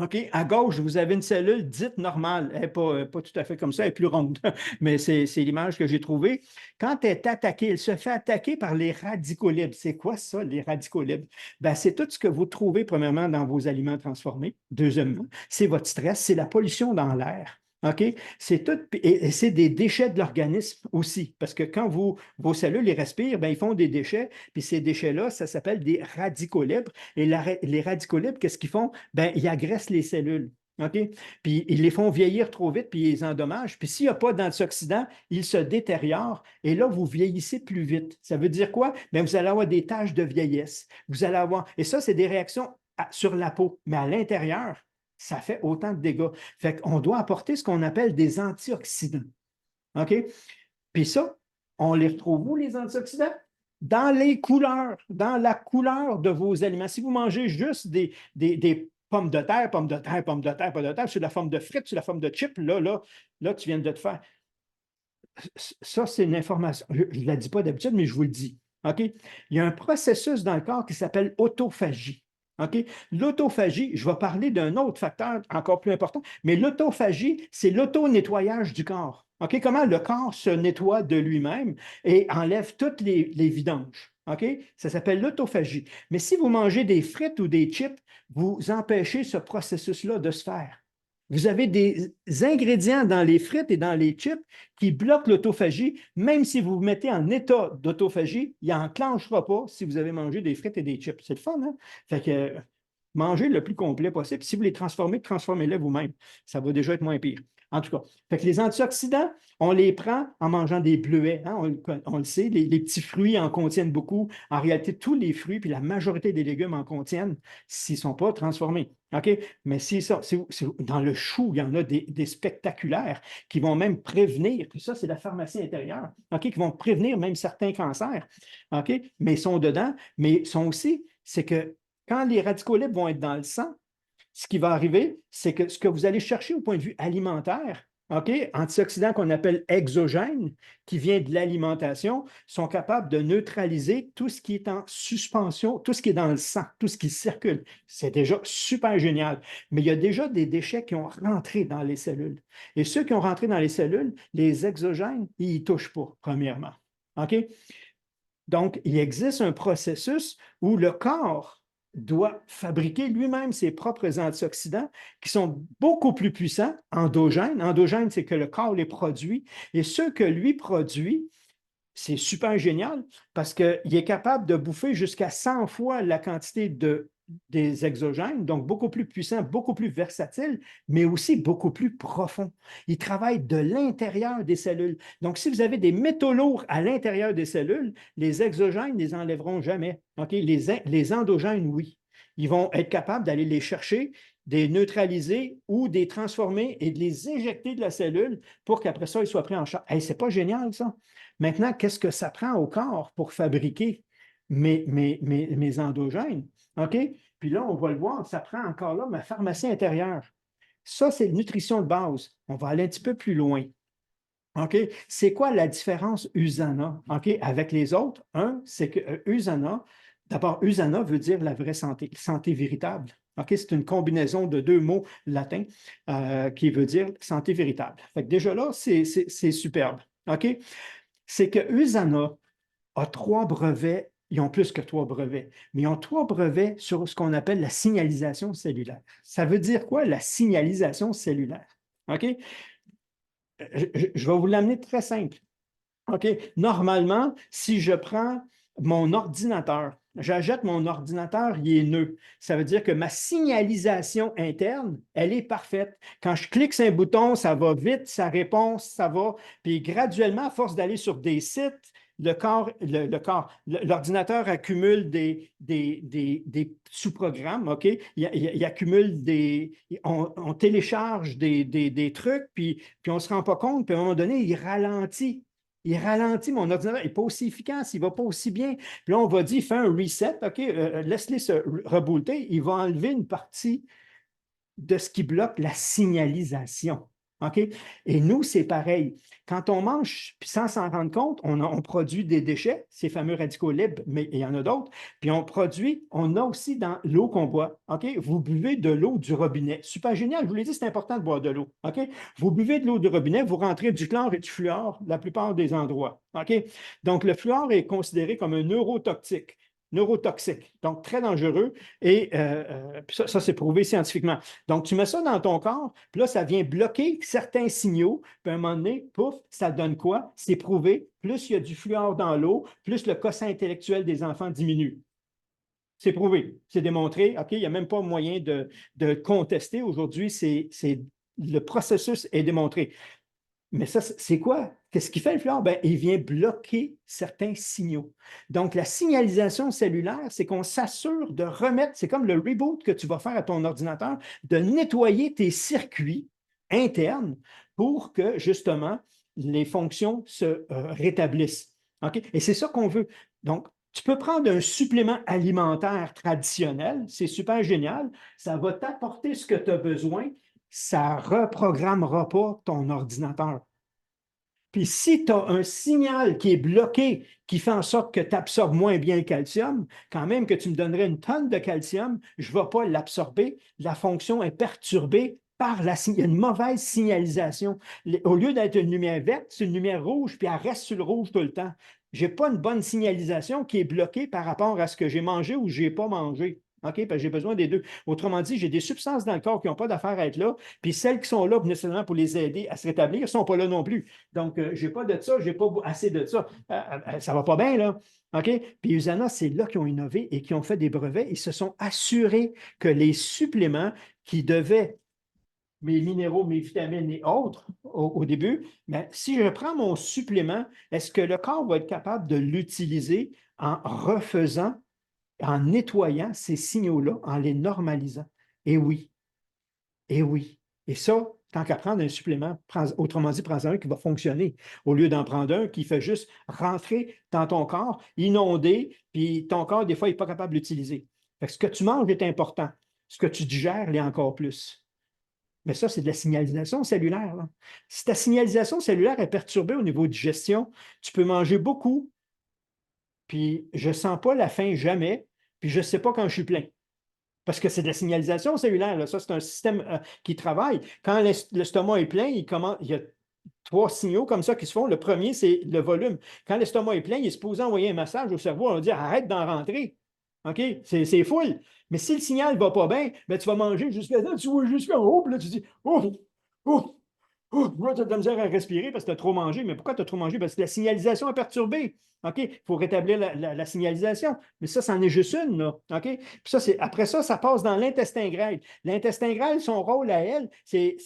OK, à gauche, vous avez une cellule dite normale. Elle n'est pas tout à fait comme ça, elle est plus ronde, mais c'est l'image que j'ai trouvée. Quand elle est attaquée, elle se fait attaquer par les radicaux libres. C'est quoi ça, les radicaux libres? Ben, c'est tout ce que vous trouvez, premièrement, dans vos aliments transformés. Deuxièmement, c'est votre stress, c'est la pollution dans l'air. OK? C'est tout, et c'est des déchets de l'organisme aussi, parce que quand vos cellules les respirent, ben, ils font des déchets, puis ces déchets-là, ça s'appelle des radicaux libres. Et les radicaux libres, qu'est-ce qu'ils font? Ben, ils agressent les cellules. OK? Puis ils les font vieillir trop vite, puis ils les endommagent. Puis s'il n'y a pas d'antioxydants, ils se détériorent. Et là, vous vieillissez plus vite. Ça veut dire quoi? Bien, vous allez avoir des taches de vieillesse. Vous allez avoir. Et ça, c'est des réactions sur la peau. Mais à l'intérieur, ça fait autant de dégâts. Fait qu'on doit apporter ce qu'on appelle des antioxydants. OK? Puis ça, on les retrouve où, les antioxydants? Dans les couleurs, dans la couleur de vos aliments. Si vous mangez juste des pommes de terre, pommes de terre, pommes de terre, pommes de terre, sur la forme de frites, sur la forme de chips, là, tu viens de te faire. Ça, c'est une information. Je ne la dis pas d'habitude, mais je vous le dis. OK? Il y a un processus dans le corps qui s'appelle autophagie. OK? L'autophagie, je vais parler d'un autre facteur encore plus important, mais l'autophagie, c'est l'auto-nettoyage du corps. OK? Comment le corps se nettoie de lui-même et enlève toutes les vidanges. OK? Ça s'appelle l'autophagie. Mais si vous mangez des frites ou des chips, vous empêchez ce processus-là de se faire. Vous avez des ingrédients dans les frites et dans les chips qui bloquent l'autophagie. Même si vous vous mettez en état d'autophagie, il n'enclenchera pas si vous avez mangé des frites et des chips. C'est le fun, hein? Fait que mangez le plus complet possible. Si vous les transformez, transformez-les vous-même. Ça va déjà être moins pire. En tout cas, fait que les antioxydants, on les prend en mangeant des bleuets. Hein? On le sait, les petits fruits en contiennent beaucoup. En réalité, tous les fruits, puis la majorité des légumes en contiennent s'ils ne sont pas transformés. OK? Mais dans le chou, il y en a des spectaculaires qui vont même prévenir, puis ça, c'est la pharmacie intérieure, OK? Qui vont prévenir même certains cancers. OK? Mais ils sont dedans, mais ils sont aussi, c'est que quand les radicaux libres vont être dans le sang, ce qui va arriver, c'est que ce que vous allez chercher au point de vue alimentaire, OK, antioxydants qu'on appelle exogènes, qui vient de l'alimentation, sont capables de neutraliser tout ce qui est en suspension, tout ce qui est dans le sang, tout ce qui circule. C'est déjà super génial. Mais il y a déjà des déchets qui ont rentré dans les cellules. Et ceux qui ont rentré dans les cellules, les exogènes, ils n'y touchent pas, premièrement. OK? Donc, il existe un processus où le corps doit fabriquer lui-même ses propres antioxydants qui sont beaucoup plus puissants, endogènes. Endogènes, c'est que le corps les produit. Et ceux que lui produit, c'est super génial parce qu'il est capable de bouffer jusqu'à 100 fois la quantité des exogènes, donc beaucoup plus puissant, beaucoup plus versatile, mais aussi beaucoup plus profond. Il travaille de l'intérieur des cellules. Donc, si vous avez des métaux lourds à l'intérieur des cellules, les exogènes ne les enlèveront jamais. Okay? Les endogènes, oui. Ils vont être capables d'aller les chercher, de les neutraliser ou de les transformer et de les éjecter de la cellule pour qu'après ça, ils soient pris en charge. Hey, c'est pas génial, ça? Maintenant, qu'est-ce que ça prend au corps pour fabriquer mes endogènes? OK? Puis là, on va le voir, ça prend encore là ma pharmacie intérieure. Ça, c'est nutrition de base. On va aller un petit peu plus loin. OK? C'est quoi la différence USANA, OK, avec les autres? Un, c'est que USANA, d'abord, USANA veut dire la vraie santé, santé véritable. OK? C'est une combinaison de deux mots latins qui veut dire santé véritable. Fait que déjà là, c'est superbe. OK? C'est que USANA a 3 brevets, ils ont plus que 3 brevets, mais ils ont 3 brevets sur ce qu'on appelle la signalisation cellulaire. Ça veut dire quoi, la signalisation cellulaire? OK? je vais vous l'amener très simple. OK? Normalement, si je prends mon ordinateur, j'achète mon ordinateur, il est neuf. Ça veut dire que ma signalisation interne, elle est parfaite. Quand je clique sur un bouton, ça va vite, ça répond, ça va. Puis graduellement, à force d'aller sur des sites, l'ordinateur accumule des sous-programmes, OK? Il accumule on télécharge des trucs, puis on ne se rend pas compte, puis à un moment donné, il ralentit. Il ralentit, mon ordinateur n'est pas aussi efficace, il ne va pas aussi bien. Puis là, on va dire, fais un reset, OK, laisse-les se rebooter. Il va enlever une partie de ce qui bloque la signalisation. OK? Et nous, c'est pareil. Quand on mange, puis sans s'en rendre compte, on produit des déchets, ces fameux radicaux libres, mais il y en a d'autres. Puis on a aussi dans l'eau qu'on boit. OK? Vous buvez de l'eau du robinet. Super génial, je vous l'ai dit, c'est important de boire de l'eau. OK? Vous buvez de l'eau du robinet, vous rentrez du chlore et du fluor la plupart des endroits. OK? Donc, le fluor est considéré comme un neurotoxique, donc très dangereux. Et ça c'est prouvé scientifiquement. Donc, tu mets ça dans ton corps, puis là, ça vient bloquer certains signaux, puis à un moment donné, pouf, ça donne quoi? C'est prouvé. Plus il y a du fluor dans l'eau, plus le quotient intellectuel des enfants diminue. C'est prouvé, c'est démontré. OK, il n'y a même pas moyen de contester. Aujourd'hui, le processus est démontré. Mais ça, c'est quoi? Qu'est-ce qui fait le fluor? Ben, il vient bloquer certains signaux. Donc, la signalisation cellulaire, c'est qu'on s'assure de remettre, c'est comme le reboot que tu vas faire à ton ordinateur, de nettoyer tes circuits internes pour que, justement, les fonctions se rétablissent. OK? Et c'est ça qu'on veut. Donc, tu peux prendre un supplément alimentaire traditionnel, c'est super génial, ça va t'apporter ce que tu as besoin, ça ne reprogrammera pas ton ordinateur. Puis si tu as un signal qui est bloqué, qui fait en sorte que tu absorbes moins bien le calcium, quand même que tu me donnerais une tonne de calcium, je ne vais pas l'absorber. La fonction est perturbée par une mauvaise signalisation. Au lieu d'être une lumière verte, c'est une lumière rouge, puis elle reste sur le rouge tout le temps. Je n'ai pas une bonne signalisation qui est bloquée par rapport à ce que j'ai mangé ou je n'ai pas mangé. OK? Parce que j'ai besoin des deux. Autrement dit, j'ai des substances dans le corps qui n'ont pas d'affaire à être là, puis celles qui sont là nécessairement pour les aider à se rétablir ne sont pas là non plus. Donc, je n'ai pas de ça, je n'ai pas assez de ça. Ça ne va pas bien, là. OK? Puis USANA, c'est là qu'ils ont innové et qui ont fait des brevets. Ils se sont assurés que les suppléments qui devaient, mes minéraux, mes vitamines et autres au début, mais si je prends mon supplément, est-ce que le corps va être capable de l'utiliser en refaisant, en nettoyant ces signaux-là, en les normalisant? Et oui. Et oui. Et ça, tant qu'à prendre un supplément, autrement dit, prends un qui va fonctionner, au lieu d'en prendre un qui fait juste rentrer dans ton corps, inonder, puis ton corps, des fois, il n'est pas capable de l'utiliser. Ce que tu manges est important. Ce que tu digères l'est encore plus. Mais ça, c'est de la signalisation cellulaire, là. Si ta signalisation cellulaire est perturbée au niveau de digestion, tu peux manger beaucoup, puis je ne sens pas la faim jamais, puis je ne sais pas quand je suis plein. Parce que c'est de la signalisation cellulaire, là. Ça, c'est un système qui travaille. Quand l'estomac est plein, il y a trois signaux comme ça qui se font. Le premier, c'est le volume. Quand l'estomac est plein, il est supposé envoyer un message au cerveau. On va dire arrête d'en rentrer. OK? C'est full. Mais si le signal ne va pas bien, ben, tu vas manger jusqu'à là, tu vois jusqu'en haut, puis là, tu dis oh, oh, oh, tu as de la misère à respirer parce que tu as trop mangé. Mais pourquoi tu as trop mangé? Parce que la signalisation est perturbée. OK? Il faut rétablir la signalisation. Mais ça, c'en est juste une, là. OK? Puis ça, après ça, ça passe dans l'intestin grêle. L'intestin grêle, son rôle à elle, c'est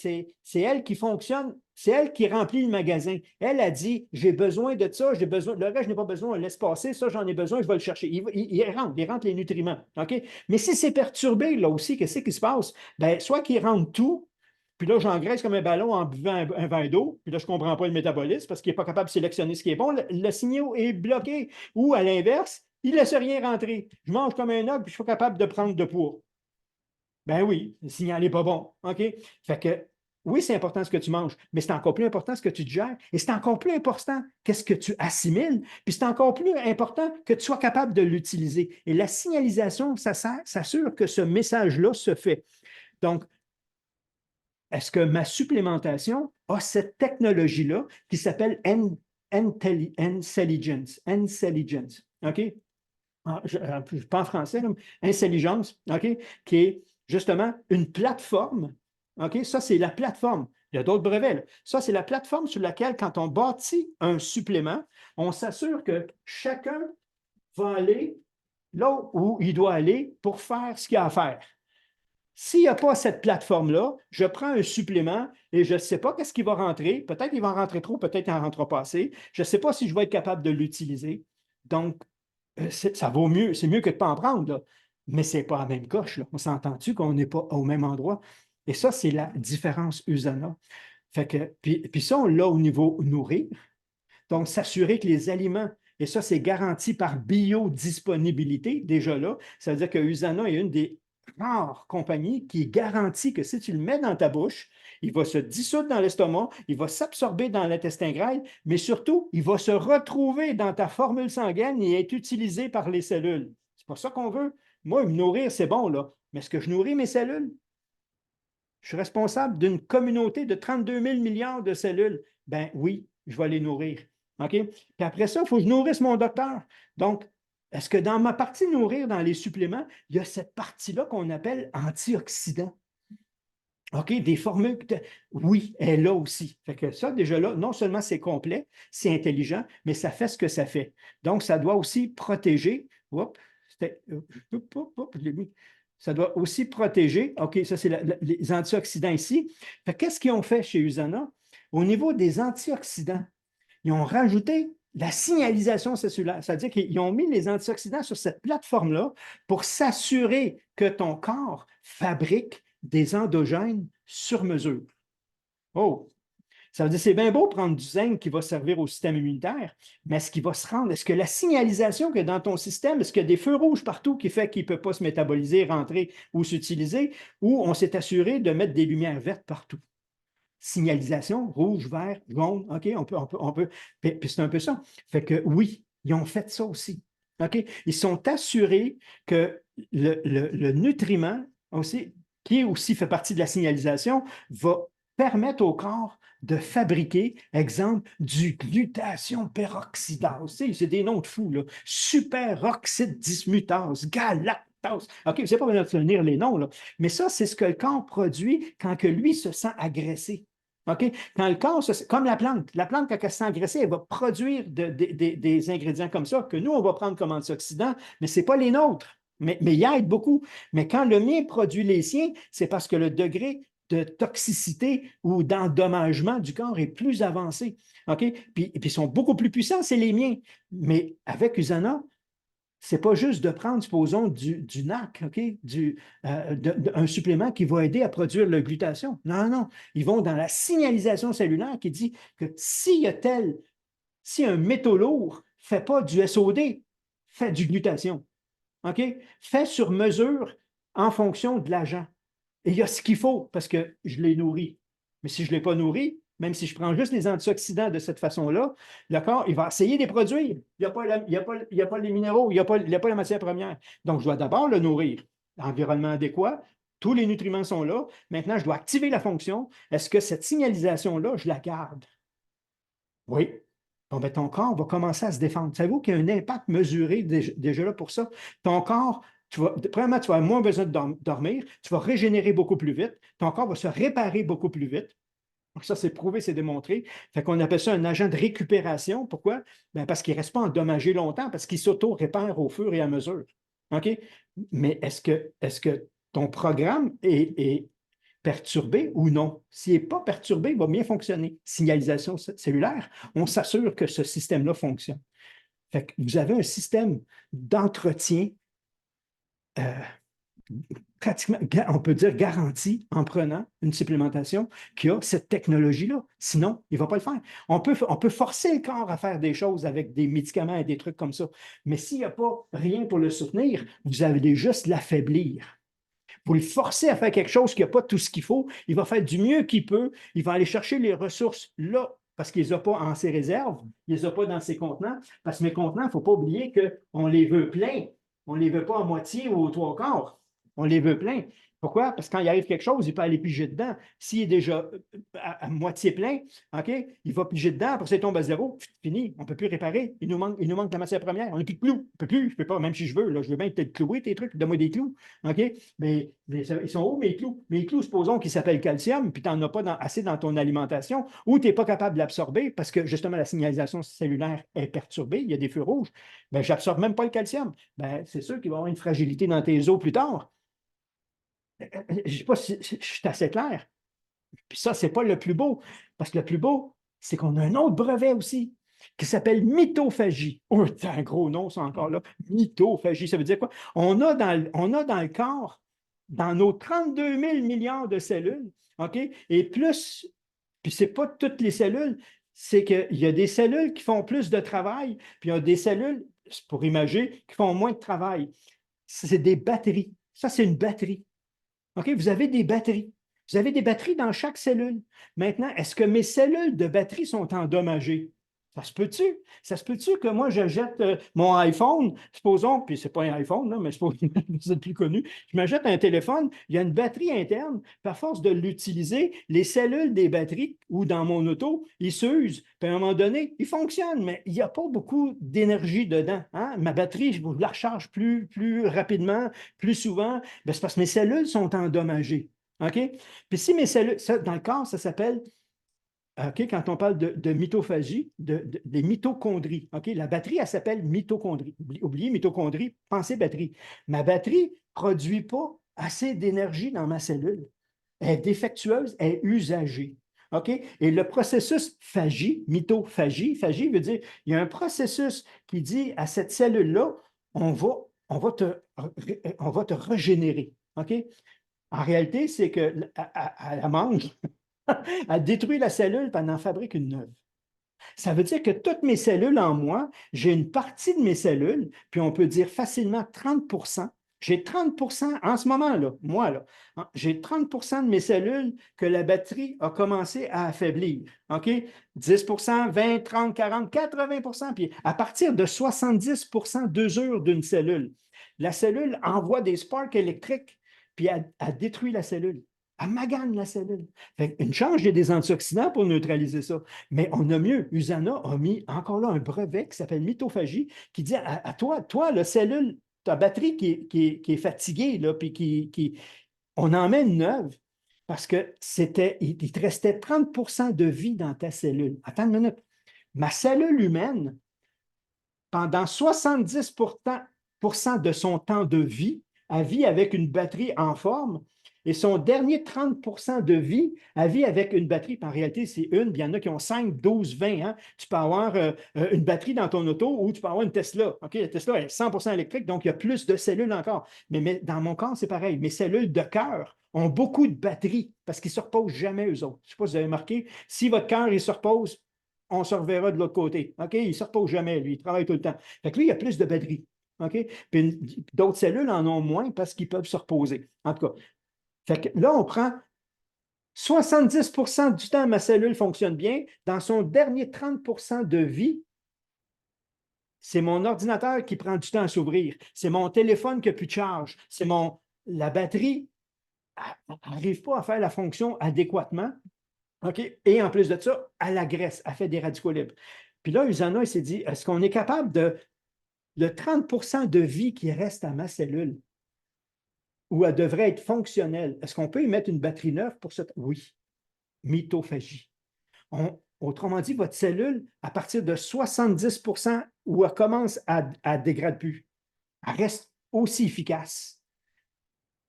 elle qui fonctionne, c'est elle qui remplit le magasin. Elle a dit, j'ai besoin de ça, j'ai besoin, le reste, je n'ai pas besoin, laisse passer, ça, j'en ai besoin, je vais le chercher. Il rentre les nutriments. OK? Mais si c'est perturbé, là aussi, qu'est-ce qui se passe? Ben, soit qu'il rentre tout, puis là, j'engraisse comme un ballon en buvant un verre d'eau. Puis là, je ne comprends pas le métabolisme parce qu'il n'est pas capable de sélectionner ce qui est bon. Le signal est bloqué. Ou à l'inverse, il ne laisse rien rentrer. Je mange comme un ogre puis je suis pas capable de prendre de poids. Ben oui, le signal n'est pas bon. OK? Fait que oui, c'est important ce que tu manges, mais c'est encore plus important ce que tu digères. Et c'est encore plus important qu'est-ce que tu assimiles. Puis c'est encore plus important que tu sois capable de l'utiliser. Et la signalisation, ça s'assure que ce message-là se fait. Donc, est-ce que ma supplémentation a cette technologie-là qui s'appelle Intelligence? Intelligence, OK? Je ne pas en français, là, Intelligence, OK? Qui est justement une plateforme. OK? Ça, c'est la plateforme. Il y a d'autres brevets, là. Ça, c'est la plateforme sur laquelle, quand on bâtit un supplément, on s'assure que chacun va aller là où il doit aller pour faire ce qu'il a à faire. S'il n'y a pas cette plateforme-là, je prends un supplément et je ne sais pas qu'est-ce qui va rentrer. Peut-être qu'il va en rentrer trop, peut-être qu'il en rentrera pas assez. Je ne sais pas si je vais être capable de l'utiliser. Donc, ça vaut mieux, c'est mieux que de ne pas en prendre, là. Mais ce n'est pas la même coche, là. On s'entend-tu qu'on n'est pas au même endroit? Et ça, c'est la différence USANA. Fait que, puis ça, on l'a au niveau nourrir. Donc, s'assurer que les aliments, et ça, c'est garanti par biodisponibilité, déjà là. Ça veut dire que USANA est une des rares compagnies qui garantit que si tu le mets dans ta bouche, il va se dissoudre dans l'estomac, il va s'absorber dans l'intestin grêle, mais surtout, il va se retrouver dans ta formule sanguine et être utilisé par les cellules. C'est pas ça qu'on veut. Moi, me nourrir, c'est bon, là. Mais est-ce que je nourris mes cellules? Je suis responsable d'une communauté de 32 000 milliards de cellules. Ben oui, je vais les nourrir. OK? Puis après ça, il faut que je nourrisse mon docteur. Donc, est-ce que dans ma partie nourrir, dans les suppléments, il y a cette partie-là qu'on appelle antioxydants? OK, des formules. Oui, elle est là aussi. Fait que ça, déjà là, non seulement c'est complet, c'est intelligent, mais ça fait ce que ça fait. Donc, ça doit aussi protéger. Oups, je l'ai mis. Ça doit aussi protéger. OK, ça, c'est les antioxydants ici. Fait qu'est-ce qu'ils ont fait chez USANA? Au niveau des antioxydants, ils ont rajouté la signalisation cellulaire. C'est-à-dire qu'ils ont mis les antioxydants sur cette plateforme-là pour s'assurer que ton corps fabrique des endogènes sur mesure. Oh! Ça veut dire que c'est bien beau prendre du zinc qui va servir au système immunitaire, mais est-ce qu'il va se rendre? Est-ce que la signalisation que dans ton système, est-ce qu'il y a des feux rouges partout qui fait qu'il ne peut pas se métaboliser, rentrer ou s'utiliser, ou on s'est assuré de mettre des lumières vertes partout? Signalisation, rouge, vert, jaune, OK, on peut. Puis c'est un peu ça. Fait que oui, ils ont fait ça aussi. OK? Ils sont assurés que le nutriment aussi, qui aussi fait partie de la signalisation, va permettre au corps de fabriquer, exemple, du glutathion peroxydase. C'est des noms de fous, là. Superoxyde dismutase, galactose. OK, je ne sais pas bien tenir les noms, là. Mais ça, c'est ce que le corps produit quand que lui se sent agressé. OK? Quand le corps, comme la plante, quand elle se sent agressée, elle va produire des ingrédients comme ça que nous, on va prendre comme antioxydants, mais ce n'est pas les nôtres. Mais il aide beaucoup. Mais quand le mien produit les siens, c'est parce que le degré de toxicité ou d'endommagement du corps est plus avancé. OK? Puis ils sont beaucoup plus puissants, c'est les miens. Mais avec Usana, c'est pas juste de prendre, supposons, du NAC, OK? Un supplément qui va aider à produire le glutathion. Non, non. Ils vont dans la signalisation cellulaire qui dit que si un métaux lourd ne fait pas du SOD, fait du glutathion. OK? Fait sur mesure en fonction de l'agent. Et il y a ce qu'il faut parce que je l'ai nourri. Mais si je ne l'ai pas nourri, même si je prends juste les antioxydants de cette façon-là, le corps, il va essayer de les produire. Il n'y a, pas les minéraux, il n'y a pas la matière première. Donc, je dois d'abord le nourrir. Environnement adéquat, tous les nutriments sont là. Maintenant, je dois activer la fonction. Est-ce que cette signalisation-là, je la garde? Oui. Bon, ben, ton corps va commencer à se défendre. Savez-vous qu'il y a un impact mesuré déjà là pour ça? Ton corps, premièrement, tu vas avoir moins besoin de dormir, tu vas régénérer beaucoup plus vite, ton corps va se réparer beaucoup plus vite. Donc, ça, c'est prouvé, c'est démontré. Fait qu'on appelle ça un agent de récupération. Pourquoi? Ben, parce qu'il ne reste pas endommagé longtemps, parce qu'il s'auto-répare au fur et à mesure. OK? Mais est-ce que ton programme est perturbé ou non? S'il n'est pas perturbé, il va bien fonctionner. Signalisation cellulaire, on s'assure que ce système-là fonctionne. Fait que vous avez un système d'entretien pratiquement, on peut dire garanti en prenant une supplémentation qui a cette technologie-là. Sinon, il ne va pas le faire. On peut forcer le corps à faire des choses avec des médicaments et des trucs comme ça. Mais s'il n'y a pas rien pour le soutenir, vous allez juste l'affaiblir. Pour le forcer à faire quelque chose qui n'a pas tout ce qu'il faut, il va faire du mieux qu'il peut. Il va aller chercher les ressources là, parce qu'il ne les a pas en ses réserves, il ne les a pas dans ses contenants. Parce que mes contenants, il ne faut pas oublier qu'on les veut pleins. On ne les veut pas à moitié ou aux trois quarts. On les veut pleins. Pourquoi? Parce que quand il arrive quelque chose, il peut aller piger dedans. S'il est déjà à moitié plein, OK, il va piger dedans, après ça, il tombe à zéro, fini, on ne peut plus réparer. Il nous manque la matière première. On n'a plus de clous. On ne peut plus, je ne peux pas, même si je veux, là, je veux bien peut-être clouer tes trucs, donne-moi des clous. OK? Mais ils sont où mes clous? Mes clous, supposons qu'ils s'appellent calcium, puis tu n'en as pas assez dans ton alimentation, ou tu n'es pas capable de l'absorber parce que justement la signalisation cellulaire est perturbée, il y a des feux rouges. Ben, je n'absorbe même pas le calcium. Ben, c'est sûr qu'il va y avoir une fragilité dans tes os plus tard. Je ne sais pas si je suis assez clair. Puis ça, ce n'est pas le plus beau, parce que le plus beau, c'est qu'on a un autre brevet aussi qui s'appelle mitophagie. Oh, c'est un gros nom, ça encore là. Mitophagie, ça veut dire quoi? On a dans le corps, dans nos 32 000 milliards de cellules, OK? Et plus, puis ce n'est pas toutes les cellules, c'est qu'il y a des cellules qui font plus de travail, puis il y a des cellules, pour imager, qui font moins de travail. C'est des batteries. Ça, c'est une batterie. OK? Vous avez des batteries. Vous avez des batteries dans chaque cellule. Maintenant, est-ce que mes cellules de batterie sont endommagées? Ça se peut-tu? Ça se peut-tu que moi, je jette mon iPhone, supposons, puis c'est pas un iPhone, là, mais supposons, vous êtes plus connu, je me jette un téléphone, il y a une batterie interne, puis à force de l'utiliser, les cellules des batteries ou dans mon auto, ils s'usent, puis à un moment donné, ils fonctionnent, mais il n'y a pas beaucoup d'énergie dedans. Hein? Ma batterie, je la recharge plus rapidement, plus souvent, ben, c'est parce que mes cellules sont endommagées. OK? Puis si mes cellules, ça, dans le corps, ça s'appelle, OK, quand on parle de mitophagie, des mitochondries. OK? La batterie, elle s'appelle mitochondrie. Oubliez mitochondrie, pensez batterie. Ma batterie ne produit pas assez d'énergie dans ma cellule. Elle est défectueuse, elle est usagée. OK? Et le processus phagie, mitophagie, phagie veut dire, il y a un processus qui dit à cette cellule-là, on va, on va te régénérer. OK? En réalité, c'est qu'elle la mange, elle détruit la cellule, puis elle en fabrique une neuve. Ça veut dire que toutes mes cellules en moi, j'ai une partie de mes cellules, puis on peut dire facilement 30. J'ai 30 en ce moment-là, moi, là, hein, j'ai 30 de mes cellules que la batterie a commencé à affaiblir. OK? 10 20, 30, 40, 80 puis à partir de 70 d'usure d'une cellule, la cellule envoie des sparks électriques, puis elle détruit la cellule. Elle magane la cellule. Fait une chance, j'ai des antioxydants pour neutraliser ça. Mais on a mieux. USANA a mis encore là un brevet qui s'appelle mitophagie qui dit à toi, la cellule, ta batterie qui est fatiguée, là, puis on en met une neuve parce que il te restait 30 de vie dans ta cellule. Attends une minute. Ma cellule humaine, pendant 70 de son temps de vie, elle vit avec une batterie en forme. Et son dernier 30 de vie, elle vit avec une batterie. Puis en réalité, c'est une. Puis il y en a qui ont 5, 12, 20. Hein. Tu peux avoir une batterie dans ton auto ou tu peux avoir une Tesla. OK, la Tesla est 100 électrique, donc il y a plus de cellules encore. Mais dans mon corps, c'est pareil. Mes cellules de cœur ont beaucoup de batteries parce qu'ils ne se reposent jamais, eux autres. Je ne sais pas si vous avez remarqué, si votre cœur il se repose, on se reverra de l'autre côté. OK? Il ne se repose jamais, lui. Il travaille tout le temps. Fait que lui, il y a plus de batterie. OK? Puis d'autres cellules en ont moins parce qu'ils peuvent se reposer. En tout cas, fait que là, on prend 70 du temps, ma cellule fonctionne bien. Dans son dernier 30 de vie, c'est mon ordinateur qui prend du temps à s'ouvrir. C'est mon téléphone qui n'a plus de charge. La batterie n'arrive pas à faire la fonction adéquatement. OK? Et en plus de ça, elle agresse, elle fait des radicaux libres. Puis là, Usana, il s'est dit, est-ce qu'on est capable le 30 de vie qui reste à ma cellule, où elle devrait être fonctionnelle, est-ce qu'on peut y mettre une batterie neuve pour ça? Oui, mitophagie. Autrement dit, votre cellule, à partir de 70 où elle commence à dégrader plus, elle reste aussi efficace.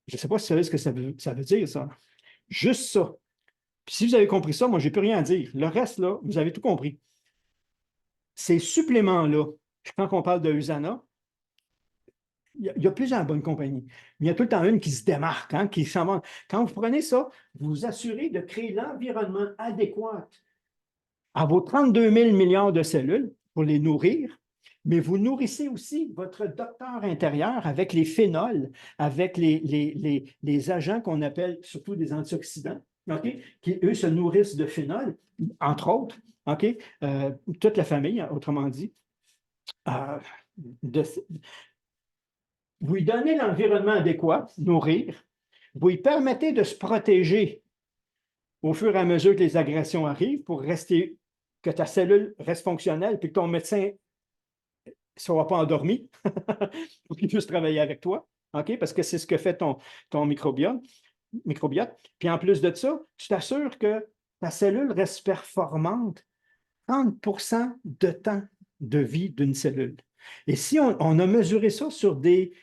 Je ne sais pas si vous savez ce que ça veut dire, ça. Juste ça. Puis si vous avez compris ça, moi, je n'ai plus rien à dire. Le reste, là, vous avez tout compris. Ces suppléments-là, quand on parle de Usana, il y a plusieurs bonnes compagnies, mais il y a tout le temps une qui se démarque, hein, qui s'en va. Quand vous prenez ça, vous vous assurez de créer l'environnement adéquat à vos 32 000 milliards de cellules pour les nourrir, mais vous nourrissez aussi votre docteur intérieur avec les phénols, avec les agents qu'on appelle surtout des antioxydants, okay, qui, eux, se nourrissent de phénols, entre autres, okay, toute la famille, autrement dit. Vous lui donnez l'environnement adéquat, nourrir, Vous lui permettez de se protéger au fur et à mesure que les agressions arrivent pour que ta cellule reste fonctionnelle puis que ton médecin ne soit pas endormi pour qu'il puisse travailler avec toi. OK? Parce que c'est ce que fait ton microbiote. Puis en plus de ça, tu t'assures que ta cellule reste performante 30% de temps de vie d'une cellule. Et si on a mesuré ça sur des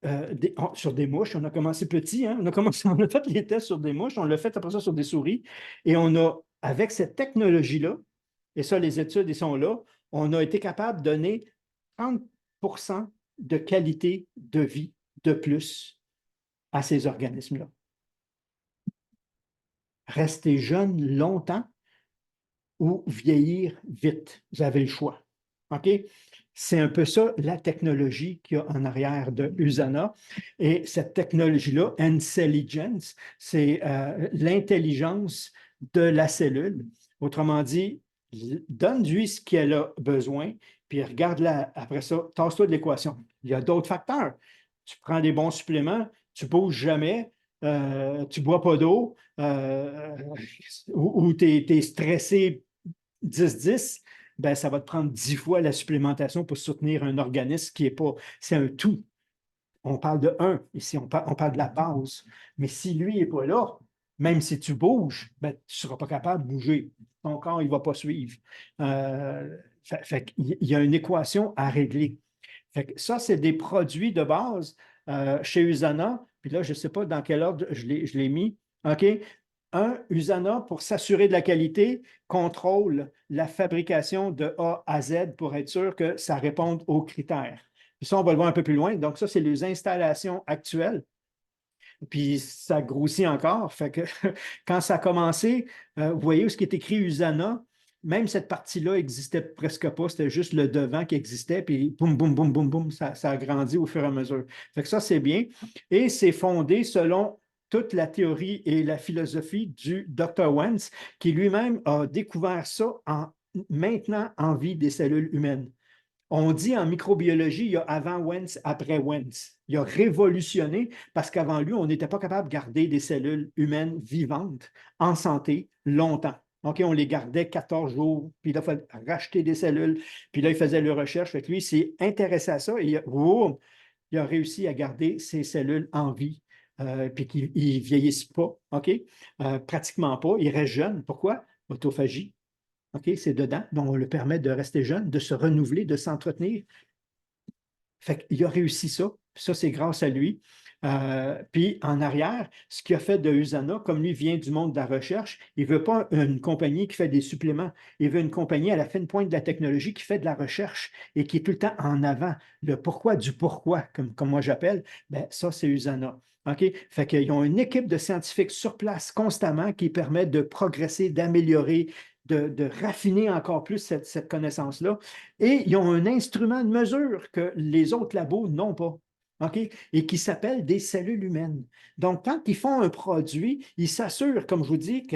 mouches, on a commencé petit, hein? On a fait les tests sur des mouches, on l'a fait après ça sur des souris, et avec cette technologie-là, et ça, les études, ils sont là, on a été capable de donner 30% de qualité de vie de plus à ces organismes-là. Rester jeune longtemps ou vieillir vite. Vous avez le choix. OK? C'est un peu ça la technologie qu'il y a en arrière de USANA. Et cette technologie-là, Intelligence, c'est l'intelligence de la cellule. Autrement dit, donne-lui ce qu'elle a besoin, puis regarde-la après ça, tasse-toi de l'équation. Il y a d'autres facteurs. Tu prends des bons suppléments, tu ne bouges jamais, tu ne bois pas d'eau, ou tu es stressé 10-10, ben, ça va te prendre 10 fois la supplémentation pour soutenir un organisme qui n'est pas. C'est un tout. On parle de un, ici, on parle de la base. Mais si lui n'est pas là, même si tu bouges, ben, tu ne seras pas capable de bouger. Ton corps, il ne va pas suivre. Il y a une équation à régler. Fait que ça, c'est des produits de base chez Usana. Puis là, je ne sais pas dans quel ordre je l'ai mis. OK? Usana, pour s'assurer de la qualité, contrôle la fabrication de A à Z pour être sûr que ça réponde aux critères. Puis ça, on va le voir un peu plus loin. Donc, ça, c'est les installations actuelles. Puis ça grossit encore. Fait que quand ça a commencé, vous voyez où ce qui est écrit Usana, même cette partie-là n'existait presque pas. C'était juste le devant qui existait. Puis boum, boum, boum, boum, boum, ça a grandi au fur et à mesure. Fait que ça, c'est bien. Et c'est fondé selon toute la théorie et la philosophie du Dr. Wentz, qui lui-même a découvert ça en maintenant en vie des cellules humaines. On dit en microbiologie, il y a avant Wentz, après Wentz. Il a révolutionné parce qu'avant lui, on n'était pas capable de garder des cellules humaines vivantes en santé longtemps. OK, on les gardait 14 jours, puis là, il fallait racheter des cellules, puis là, il faisait les recherches. Fait que lui, il s'est intéressé à ça et il a réussi à garder ses cellules en vie, puis qu'ils ne vieillissent pas, OK? Pratiquement pas. Ils restent jeunes. Pourquoi? Autophagie. OK, c'est dedans. Donc, on le permet de rester jeune, de se renouveler, de s'entretenir. Fait qu'il a réussi ça. Ça, c'est grâce à lui. Puis en arrière, ce qu'il a fait de Usana, comme lui vient du monde de la recherche, il ne veut pas une compagnie qui fait des suppléments. Il veut une compagnie à la fine pointe de la technologie qui fait de la recherche et qui est tout le temps en avant. Le pourquoi du pourquoi, comme moi j'appelle, ben, ça, c'est Usana. OK? Fait qu'ils ont une équipe de scientifiques sur place constamment qui permet de progresser, d'améliorer, de raffiner encore plus cette connaissance-là. Et ils ont un instrument de mesure que les autres labos n'ont pas. OK? Et qui s'appelle des cellules humaines. Donc, quand ils font un produit, ils s'assurent, comme je vous dis,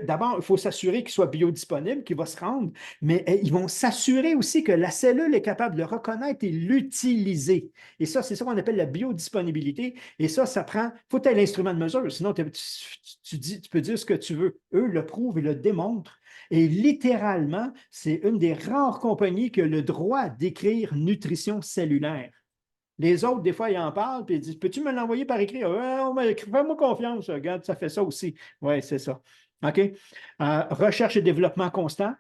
d'abord, il faut s'assurer qu'il soit biodisponible, qu'il va se rendre, mais ils vont s'assurer aussi que la cellule est capable de le reconnaître et l'utiliser. Et ça, c'est ça qu'on appelle la biodisponibilité. Et ça prend, il faut être l'instrument de mesure, sinon tu peux dire ce que tu veux. Eux le prouvent et le démontrent. Et littéralement, c'est une des rares compagnies qui a le droit d'écrire nutrition cellulaire. Les autres, des fois, ils en parlent, puis ils disent, peux-tu me l'envoyer par écrit? Ouais, fais-moi confiance, regarde, ça fait ça aussi. Oui, c'est ça. OK? Recherche et développement constant.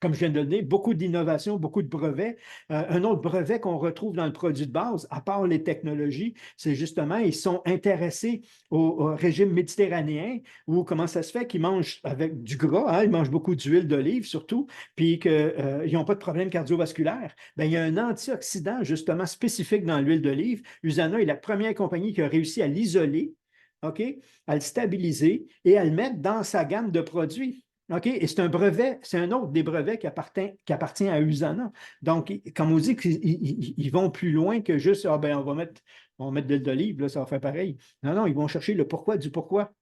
Comme je viens de le dire, beaucoup d'innovation, beaucoup de brevets. Un autre brevet qu'on retrouve dans le produit de base, à part les technologies, c'est justement, ils sont intéressés au régime méditerranéen, où comment ça se fait qu'ils mangent avec du gras, hein, ils mangent beaucoup d'huile d'olive surtout, puis qu'ils n'ont pas de problème cardiovasculaire. Bien, il y a un antioxydant justement spécifique dans l'huile d'olive. Usana est la première compagnie qui a réussi à l'isoler, OK, à le stabiliser et à le mettre dans sa gamme de produits. OK? Et c'est un brevet, c'est un autre des brevets qui appartient à Usana. Donc, comme on dit, ils vont plus loin que juste, on va mettre de l'huile d'olive, là, ça va faire pareil. Non, non, ils vont chercher le pourquoi du pourquoi.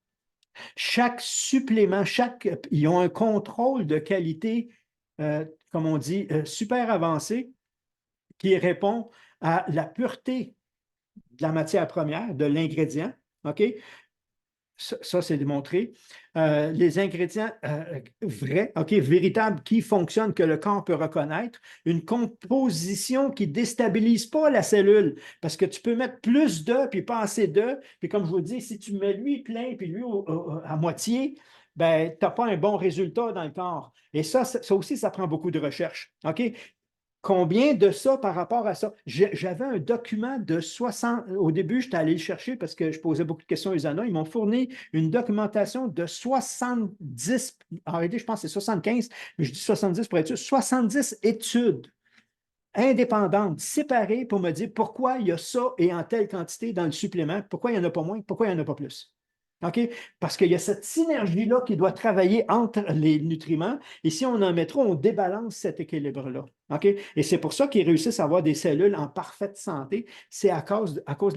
Chaque supplément, ils ont un contrôle de qualité, comme on dit, super avancé, qui répond à la pureté de la matière première, de l'ingrédient. OK? Ça, c'est démontré. Les ingrédients vrais, OK, véritables, qui fonctionnent, que le corps peut reconnaître. Une composition qui ne déstabilise pas la cellule, parce que tu peux mettre plus d'œufs, puis pas assez d'œufs. Puis comme je vous dis, si tu mets lui plein, puis lui à moitié, ben, tu n'as pas un bon résultat dans le corps. Et ça aussi, ça prend beaucoup de recherche. OK? Combien de ça par rapport à ça? J'avais un document de 60. Au début, j'étais allé le chercher parce que je posais beaucoup de questions à Usana. Ils m'ont fourni une documentation de 70, en réalité, je pense que c'est 75, mais je dis 70 pour être sûr, 70 études indépendantes, séparées pour me dire pourquoi il y a ça et en telle quantité dans le supplément, pourquoi il n'y en a pas moins, pourquoi il n'y en a pas plus. OK? Parce qu'il y a cette synergie-là qui doit travailler entre les nutriments. Et si on en met trop, on débalance cet équilibre-là. OK? Et c'est pour ça qu'ils réussissent à avoir des cellules en parfaite santé. C'est à cause de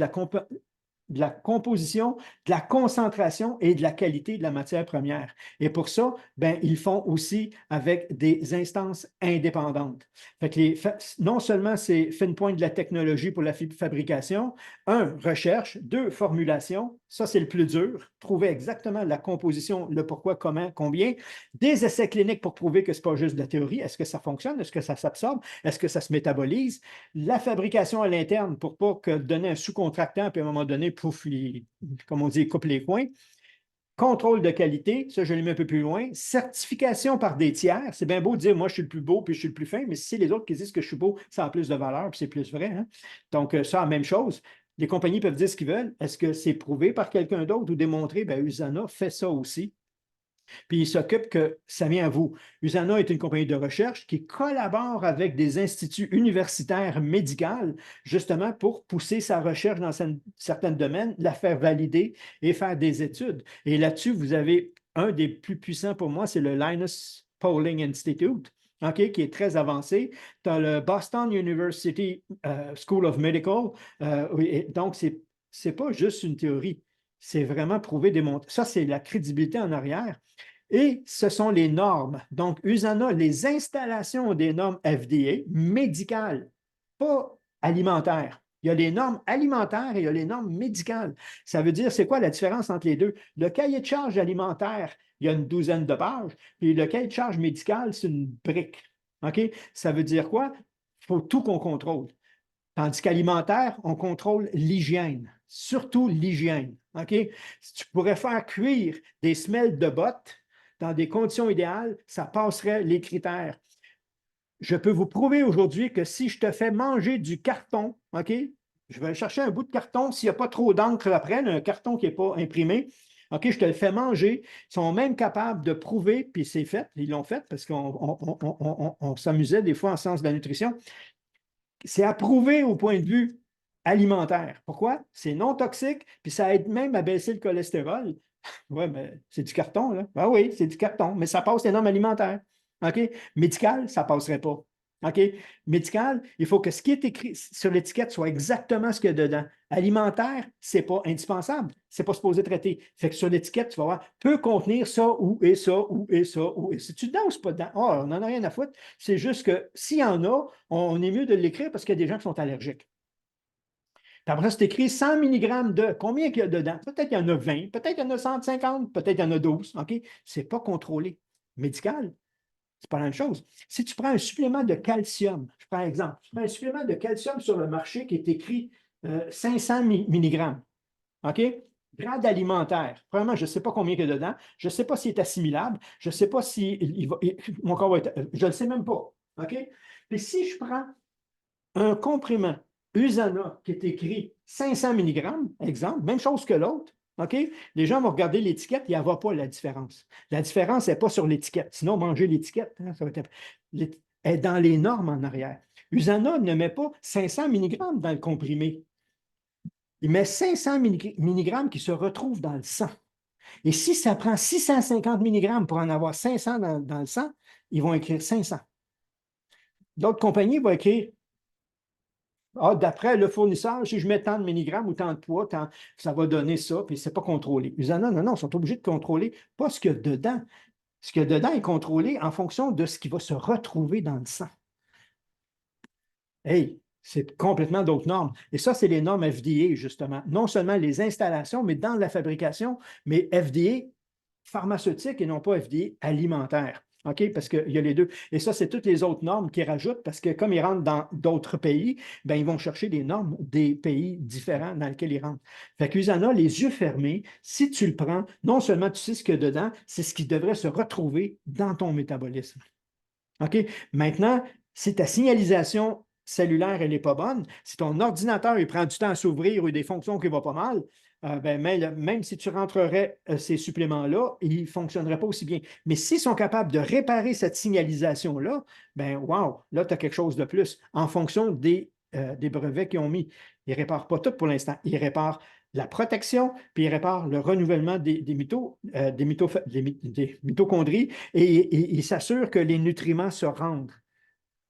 la composition, de la concentration et de la qualité de la matière première. Et pour ça, ben, ils font aussi avec des instances indépendantes. Fait que non seulement c'est fine pointe de la technologie pour la fabrication, recherche, formulation, ça c'est le plus dur, trouver exactement la composition, le pourquoi, comment, combien, des essais cliniques pour prouver que ce n'est pas juste de la théorie, est-ce que ça fonctionne, est-ce que ça s'absorbe, est-ce que ça se métabolise, la fabrication à l'interne pour pas que donner un sous-contractant, puis à un moment donné, pouf, comme on dit, coupe les coins. Contrôle de qualité, ça je l'ai mis un peu plus loin. Certification par des tiers. C'est bien beau de dire moi je suis le plus beau puis je suis le plus fin, mais si c'est les autres qui disent que je suis beau, ça a plus de valeur puis c'est plus vrai. Hein? Donc, ça, la même chose. Les compagnies peuvent dire ce qu'ils veulent. Est-ce que c'est prouvé par quelqu'un d'autre ou démontré? Bien, Usana fait ça aussi. Puis il s'occupe que ça vient à vous. USANA est une compagnie de recherche qui collabore avec des instituts universitaires médicaux, justement pour pousser sa recherche dans certains domaines, la faire valider et faire des études. Et là-dessus, vous avez un des plus puissants pour moi, c'est le Linus Pauling Institute. OK, qui est très avancé. Tu as le Boston University School of Medical. Donc, ce n'est pas juste une théorie. C'est vraiment prouvé, démontré. Ça, c'est la crédibilité en arrière. Et ce sont les normes. Donc, USANA, les installations ont des normes FDA médicales, pas alimentaires. Il y a les normes alimentaires et il y a les normes médicales. Ça veut dire, c'est quoi la différence entre les deux? Le cahier de charge alimentaire, il y a une douzaine de pages, puis le cahier de charge médical, c'est une brique. OK? Ça veut dire quoi? Il faut tout qu'on contrôle. Tandis qu'alimentaire, on contrôle l'hygiène, surtout l'hygiène. OK? Si tu pourrais faire cuire des semelles de bottes dans des conditions idéales, ça passerait les critères. Je peux vous prouver aujourd'hui que si je te fais manger du carton, OK? Je vais chercher un bout de carton, s'il n'y a pas trop d'encre après, un carton qui n'est pas imprimé, OK, je te le fais manger. Ils sont même capables de prouver, puis c'est fait, ils l'ont fait parce qu'on s'amusait des fois en sciences de la nutrition. C'est approuvé au point de vue alimentaire. Pourquoi? C'est non toxique, puis ça aide même à baisser le cholestérol. Oui, mais c'est du carton, là. Ben oui, c'est du carton, mais ça passe les normes alimentaires. OK? Médical, ça ne passerait pas. OK? Médical, il faut que ce qui est écrit sur l'étiquette soit exactement ce qu'il y a dedans. Alimentaire, ce n'est pas indispensable. Ce n'est pas supposé traiter. Fait que sur l'étiquette, tu vas voir, peut contenir ça ou et ça ou et ça ou et ça. Tu dedans ou c'est pas dedans? Oh, on n'en a rien à foutre. C'est juste que s'il y en a, on est mieux de l'écrire parce qu'il y a des gens qui sont allergiques. Puis après, c'est écrit 100 mg de. Combien il y a dedans? Peut-être qu'il y en a 20, peut-être qu'il y en a 150, peut-être qu'il y en a 12. OK? Ce n'est pas contrôlé. Médical, c'est pas la même chose. Si tu prends un supplément de calcium, je prends un exemple, tu prends un supplément de calcium sur le marché qui est écrit 500 mg. OK? Grade alimentaire. Premièrement, je ne sais pas combien il y a dedans. Je ne sais pas s'il est assimilable. Je ne sais pas si mon corps va être. Je ne le sais même pas. OK? Puis si je prends un comprimé USANA qui est écrit 500 mg, exemple, même chose que l'autre, OK? Les gens vont regarder l'étiquette, ils ne voient pas la différence. La différence n'est pas sur l'étiquette. Sinon, manger l'étiquette, hein, ça va être... est dans les normes en arrière. USANA ne met pas 500 mg dans le comprimé. Il met 500 mg qui se retrouvent dans le sang. Et si ça prend 650 mg pour en avoir 500 dans le sang, ils vont écrire 500. D'autres compagnies vont écrire d'après le fournisseur, si je mets tant de milligrammes ou tant de poids, ça va donner ça, puis ce n'est pas contrôlé. USANA, non, ils sont obligés de contrôler pas ce qu'il y a dedans. Ce qu'il y a dedans est contrôlé en fonction de ce qui va se retrouver dans le sang. Hey, C'est complètement d'autres normes. Et ça, c'est les normes FDA, justement. Non seulement les installations, mais dans la fabrication, mais FDA pharmaceutique et non pas FDA alimentaire. OK? Parce qu'il y a les deux. Et ça, c'est toutes les autres normes qu'ils rajoutent parce que comme ils rentrent dans d'autres pays, ben, ils vont chercher des normes des pays différents dans lesquels ils rentrent. Fait qu'Usana, les yeux fermés, si tu le prends, non seulement tu sais ce qu'il y a dedans, c'est ce qui devrait se retrouver dans ton métabolisme. OK? Maintenant, si ta signalisation cellulaire, elle n'est pas bonne, si ton ordinateur il prend du temps à s'ouvrir ou des fonctions qui vont pas mal, ben, même si tu rentrerais ces suppléments-là, ils ne fonctionneraient pas aussi bien. Mais s'ils sont capables de réparer cette signalisation-là, ben wow, là, tu as quelque chose de plus en fonction des brevets qu'ils ont mis. Ils ne réparent pas tout pour l'instant. Ils réparent la protection, puis ils réparent le renouvellement des mitochondries et il s'assure que les nutriments se rendent.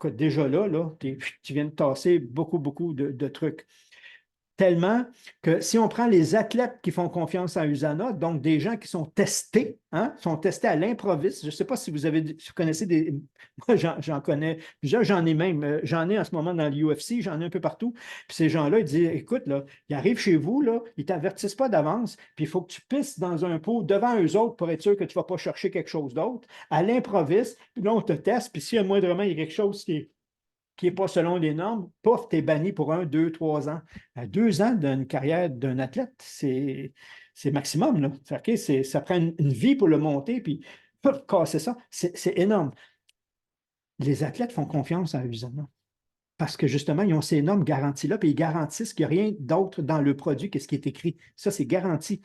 Déjà là, tu viens de tasser beaucoup, beaucoup de trucs. Tellement que si on prend les athlètes qui font confiance à USANA, donc des gens qui sont testés, hein, sont testés à l'improviste. Je ne sais pas si vous connaissez des. Moi, j'en connais plusieurs, j'en ai même, j'en ai en ce moment dans l'UFC, j'en ai un peu partout. Puis ces gens-là, ils disent écoute, là, ils arrivent chez vous, là, ils ne t'avertissent pas d'avance, puis il faut que tu pisses dans un pot devant eux autres pour être sûr que tu ne vas pas chercher quelque chose d'autre, à l'improviste, puis là, on te teste, puis s'il y a moindrement il y a quelque chose qui n'est pas selon les normes, pouf, tu es banni pour 1, 2, 3 ans. 2 ans d'une carrière d'un athlète, c'est maximum. Là. Ça prend une vie pour le monter, puis pouf, casser ça. C'est énorme. Les athlètes font confiance à Usana parce que justement, ils ont ces normes garanties-là, puis ils garantissent qu'il n'y a rien d'autre dans le produit que ce qui est écrit. Ça, c'est garanti.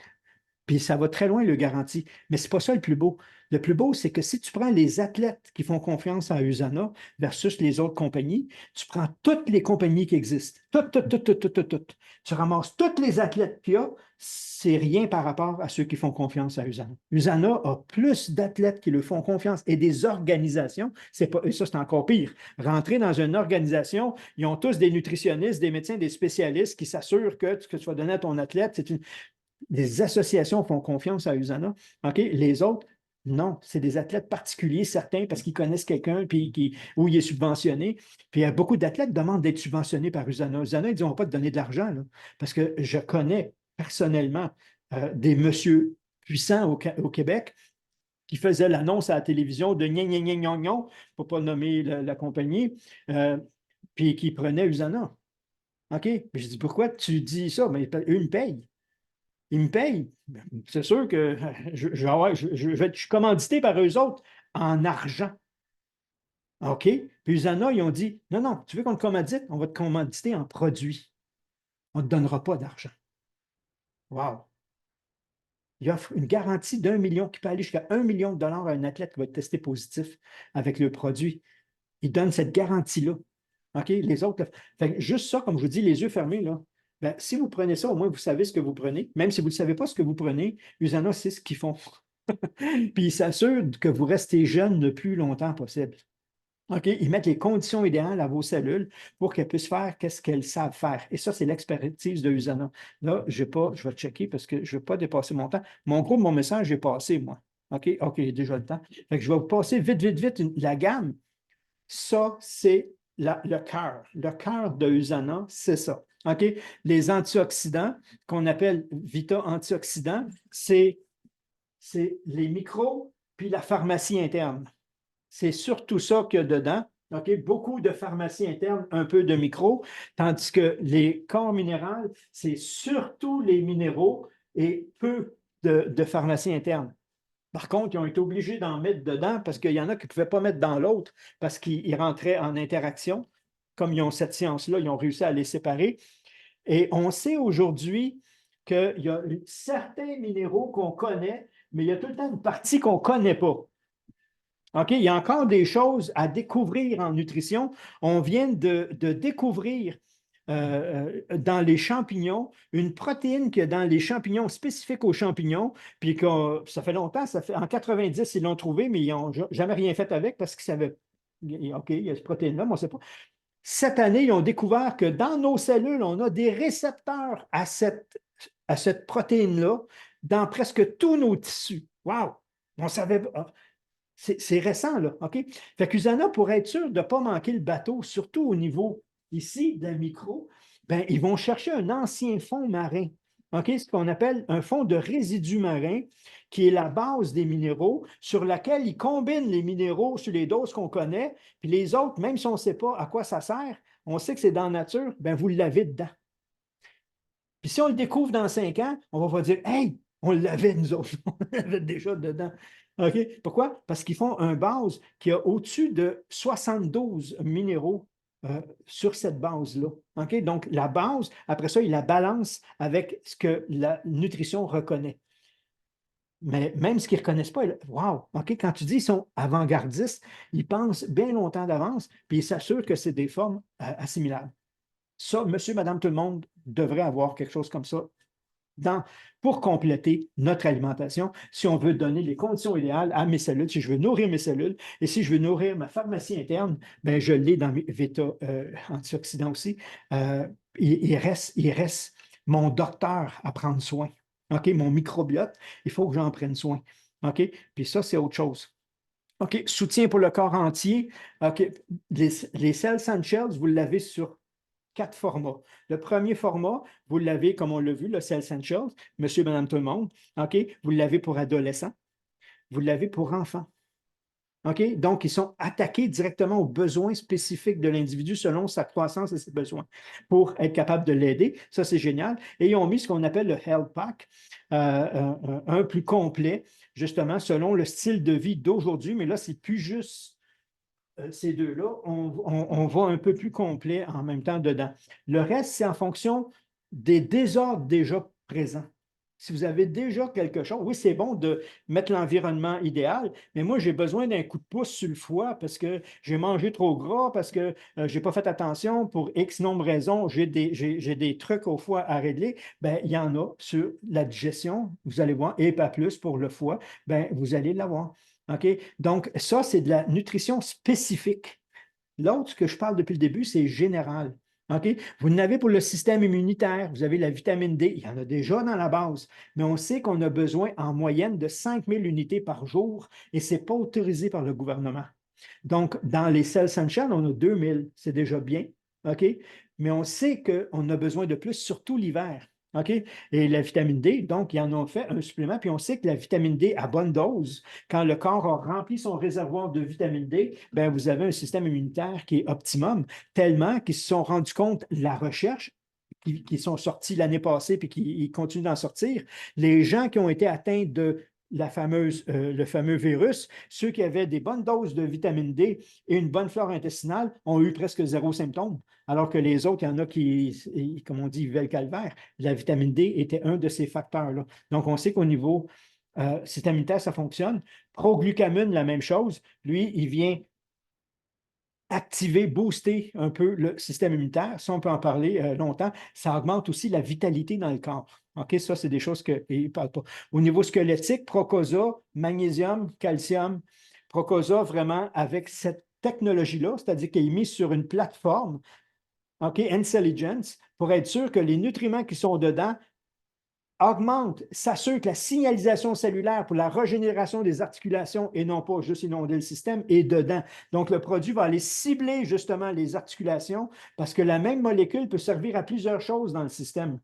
Puis ça va très loin, le garantie. Mais ce n'est pas ça le plus beau. Le plus beau, c'est que si tu prends les athlètes qui font confiance à USANA versus les autres compagnies, tu prends toutes les compagnies qui existent. Toutes. Tu ramasses tous les athlètes qu'il y a, c'est rien par rapport à ceux qui font confiance à USANA. USANA a plus d'athlètes qui le font confiance et des organisations. C'est pas, et ça, c'est encore pire. Rentrer dans une organisation, ils ont tous des nutritionnistes, des médecins, des spécialistes qui s'assurent que ce que tu vas donner à ton athlète, c'est une les associations font confiance à USANA. OK? Les autres, non. C'est des athlètes particuliers, certains, parce qu'ils connaissent quelqu'un où il est subventionné. Puis beaucoup d'athlètes demandent d'être subventionnés par USANA. USANA, ils ne vont pas te donner de l'argent, là, parce que je connais personnellement des messieurs puissants au Québec qui faisaient l'annonce à la télévision de gna gna gna gna gna, pour ne pas nommer la compagnie, puis qui prenaient USANA. OK? Je dis, pourquoi tu dis ça? Mais eux, ils me payent. Ils me payent. C'est sûr que je suis commandité par eux autres en argent. OK? Puis Usana, ils ont dit non, non, tu veux qu'on te commandite? On va te commanditer en produits. On ne te donnera pas d'argent. Wow! Il offre une garantie d'1 million qui peut aller jusqu'à 1 million de dollars à un athlète qui va être testé positif avec le produit. Il donne cette garantie-là. OK? Les autres, fait juste ça, comme je vous dis, les yeux fermés, là. Ben, si vous prenez ça, au moins vous savez ce que vous prenez. Même si vous ne savez pas ce que vous prenez, Usana sait ce qu'ils font. Puis ils s'assurent que vous restez jeune le plus longtemps possible. OK? Ils mettent les conditions idéales à vos cellules pour qu'elles puissent faire ce qu'elles savent faire. Et ça, c'est l'expertise de Usana. Là, je vais checker parce que je ne veux pas dépasser mon temps. Mon message est passé, moi. OK? OK, j'ai déjà le temps. Fait que je vais vous passer vite, vite, vite la gamme. Ça, c'est le cœur. Le cœur de Usana, c'est ça. OK? Les antioxydants, qu'on appelle Vita antioxydants, c'est les micros puis la pharmacie interne. C'est surtout ça qu'il y a dedans. OK? Beaucoup de pharmacie interne, un peu de micros, tandis que les corps minéraux, c'est surtout les minéraux et peu de pharmacie interne. Par contre, ils ont été obligés d'en mettre dedans parce qu'il y en a qui ne pouvaient pas mettre dans l'autre parce qu'ils rentraient en interaction. Comme ils ont cette science-là, ils ont réussi à les séparer. Et on sait aujourd'hui qu'il y a certains minéraux qu'on connaît, mais il y a tout le temps une partie qu'on ne connaît pas. OK? Il y a encore des choses à découvrir en nutrition. On vient de découvrir dans les champignons, une protéine qui est dans les champignons, spécifique aux champignons, puis que ça fait longtemps, en 90, ils l'ont trouvé, mais ils n'ont jamais rien fait avec parce qu'ils savaient, OK, il y a cette protéine-là, mais on ne sait pas. Cette année, ils ont découvert que dans nos cellules, on a des récepteurs à cette protéine-là dans presque tous nos tissus. Wow! On savait. C'est récent, là, OK? Fait qu'Usana, pour être sûr de ne pas manquer le bateau, surtout au niveau ici, de la micro, ben, ils vont chercher un ancien fond marin. OK? Ce qu'on appelle un fond de résidus marins, qui est la base des minéraux, sur laquelle ils combinent les minéraux sur les doses qu'on connaît, puis les autres, même si on ne sait pas à quoi ça sert, on sait que c'est dans la nature, ben, vous l'avez dedans. Puis si on le découvre dans 5 ans, on va pas dire Hey, on l'avait, nous autres, on l'avait déjà dedans. OK? Pourquoi? Parce qu'ils font un base qui a au-dessus de 72 minéraux sur cette base-là. OK? Donc, la base, après ça, il la balance avec ce que la nutrition reconnaît. Mais même ce qu'ils ne reconnaissent pas, wow, OK, quand tu dis qu'ils sont avant-gardistes, ils pensent bien longtemps d'avance, puis ils s'assurent que c'est des formes assimilables. Ça, monsieur, madame, tout le monde devrait avoir quelque chose comme ça pour compléter notre alimentation, si on veut donner les conditions idéales à mes cellules, si je veux nourrir mes cellules et si je veux nourrir ma pharmacie interne, ben je l'ai dans mes Vita antioxydants aussi. Il reste mon docteur à prendre soin. OK, mon microbiote, il faut que j'en prenne soin. OK, puis ça, c'est autre chose. OK, soutien pour le corps entier. OK, les Cells Shells, vous l'avez sur 4 formats. Le premier format, vous l'avez, comme on l'a vu, le Cell Essentials, monsieur, madame, tout le monde. OK? Vous l'avez pour adolescents. Vous l'avez pour enfants. OK? Donc, ils sont attaqués directement aux besoins spécifiques de l'individu selon sa croissance et ses besoins pour être capable de l'aider. Ça, c'est génial. Et ils ont mis ce qu'on appelle le Health Pack, un plus complet, justement, selon le style de vie d'aujourd'hui. Mais là, c'est plus juste ces deux-là, on va un peu plus complet en même temps dedans. Le reste, c'est en fonction des désordres déjà présents. Si vous avez déjà quelque chose, oui, c'est bon de mettre l'environnement idéal, mais moi, j'ai besoin d'un coup de pouce sur le foie parce que j'ai mangé trop gras, parce que je n'ai pas fait attention pour X nombre de raisons, j'ai des trucs au foie à régler. Bien, il y en a sur la digestion, vous allez voir, et pas plus pour le foie, bien, vous allez l'avoir. OK? Donc, ça, c'est de la nutrition spécifique. L'autre, ce que je parle depuis le début, c'est général. OK? Vous en avez pour le système immunitaire, vous avez la vitamine D, il y en a déjà dans la base, mais on sait qu'on a besoin en moyenne de 5000 unités par jour et ce n'est pas autorisé par le gouvernement. Donc, dans les Cells Essentials, on a 2000, c'est déjà bien, OK? Mais on sait qu'on a besoin de plus, surtout l'hiver. OK? Et la vitamine D, donc, ils en ont fait un supplément, puis on sait que la vitamine D à bonne dose, quand le corps a rempli son réservoir de vitamine D, bien, vous avez un système immunitaire qui est optimum, tellement qu'ils se sont rendus compte, la recherche, qui sont sortis l'année passée puis qui continuent d'en sortir, les gens qui ont été atteints de le fameux virus, ceux qui avaient des bonnes doses de vitamine D et une bonne flore intestinale ont eu presque zéro symptôme, alors que les autres, il y en a qui, comme on dit, vivaient le calvaire. La vitamine D était un de ces facteurs-là. Donc, on sait qu'au niveau système immunitaire, ça fonctionne. Proglucamine, la même chose. Lui, il vient activer, booster un peu le système immunitaire. Ça, on peut en parler longtemps. Ça augmente aussi la vitalité dans le corps. OK, ça, c'est des choses qu'ils ne parlent pas. Au niveau squelettique, Procosa, magnésium, calcium. Procosa, vraiment, avec cette technologie-là, c'est-à-dire qu'il est mis sur une plateforme, OK, Intelligence, pour être sûr que les nutriments qui sont dedans augmente, s'assure que la signalisation cellulaire pour la régénération des articulations et non pas juste inonder le système est dedans. Donc, le produit va aller cibler justement les articulations parce que la même molécule peut servir à plusieurs choses dans le système.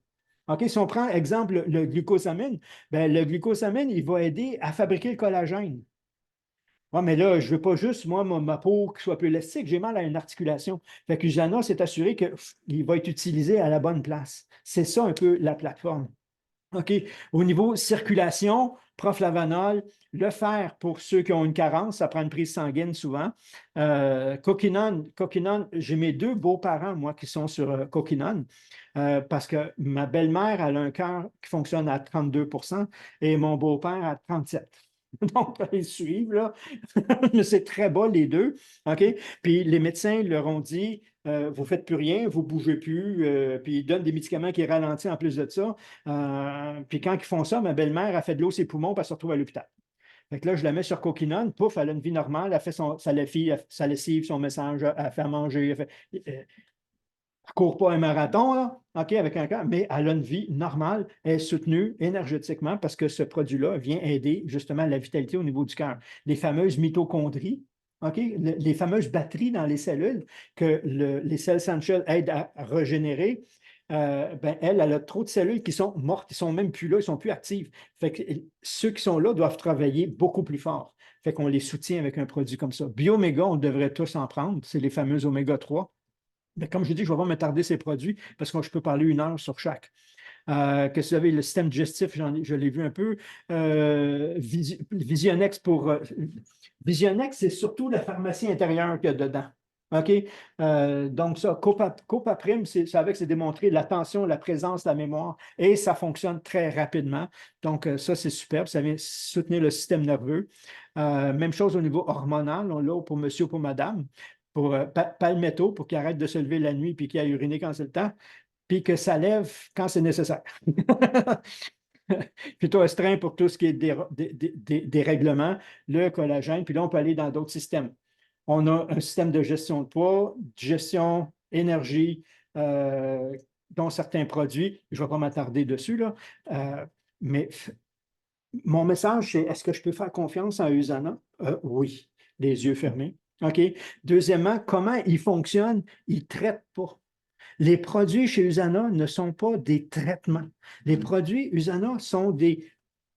OK, si on prend exemple le glucosamine, bien, le glucosamine, il va aider à fabriquer le collagène. Ouais, mais là, je ne veux pas juste, moi, ma peau qui soit plus élastique, j'ai mal à une articulation. Fait que Usana s'est assuré qu'il va être utilisé à la bonne place. C'est ça un peu la plateforme. OK. Au niveau circulation, proflavanol, le fer pour ceux qui ont une carence, ça prend une prise sanguine souvent. Coquinone, j'ai mes deux beaux-parents, moi, qui sont sur Coquinone, parce que ma belle-mère, elle a un cœur qui fonctionne à 32 et mon beau-père à 37. Donc, ils suivent, là. Mais c'est très bas, les deux. OK? Puis les médecins leur ont dit vous ne faites plus rien, vous ne bougez plus, puis ils donnent des médicaments qui ralentissent en plus de ça. Puis quand ils font ça, ma belle-mère a fait de l'eau ses poumons, puis elle se retrouve à l'hôpital. Fait que là, je la mets sur Coquinone, pouf, elle a une vie normale, elle fait sa lessive, son message, elle fait à manger, ne court pas un marathon, là, OK, avec un cœur, mais elle a une vie normale, elle est soutenue énergétiquement parce que ce produit-là vient aider justement la vitalité au niveau du cœur. Les fameuses mitochondries, OK? Les fameuses batteries dans les cellules que les cells essentiels aident à régénérer, ben, elle a trop de cellules qui sont mortes, ils ne sont même plus là, ils ne sont plus actives. Fait que ceux qui sont là doivent travailler beaucoup plus fort. Fait qu'on les soutient avec un produit comme ça. Bioméga, on devrait tous en prendre, c'est les fameux oméga 3. Mais comme je dis, je ne vais pas m'attarder ces produits parce que je peux parler 1 heure sur chaque. Qu'est-ce que vous avez? Le système digestif, je l'ai vu un peu. Visionex Visionex, c'est surtout la pharmacie intérieure qu'il y a dedans. OK? Donc, ça, Copaprime, c'est démontré l'attention, la présence, la mémoire, et ça fonctionne très rapidement. Donc, ça, c'est superbe. Ça vient soutenir le système nerveux. Même chose au niveau hormonal, on l'a pour monsieur ou pour madame, pour Palmetto, pour qu'il arrête de se lever la nuit et qu'il aille uriner quand c'est le temps, puis que ça lève quand c'est nécessaire. Plutôt astreint pour tout ce qui est des règlements, le collagène, puis là, on peut aller dans d'autres systèmes. On a un système de gestion de poids, de gestion énergie, dont certains produits, je ne vais pas m'attarder dessus, là, mais mon message, c'est est-ce que je peux faire confiance à Usana? Oui, les yeux fermés. OK. Deuxièmement, comment il fonctionne? Il ne traite pas. Les produits chez Usana ne sont pas des traitements. Les produits Usana sont des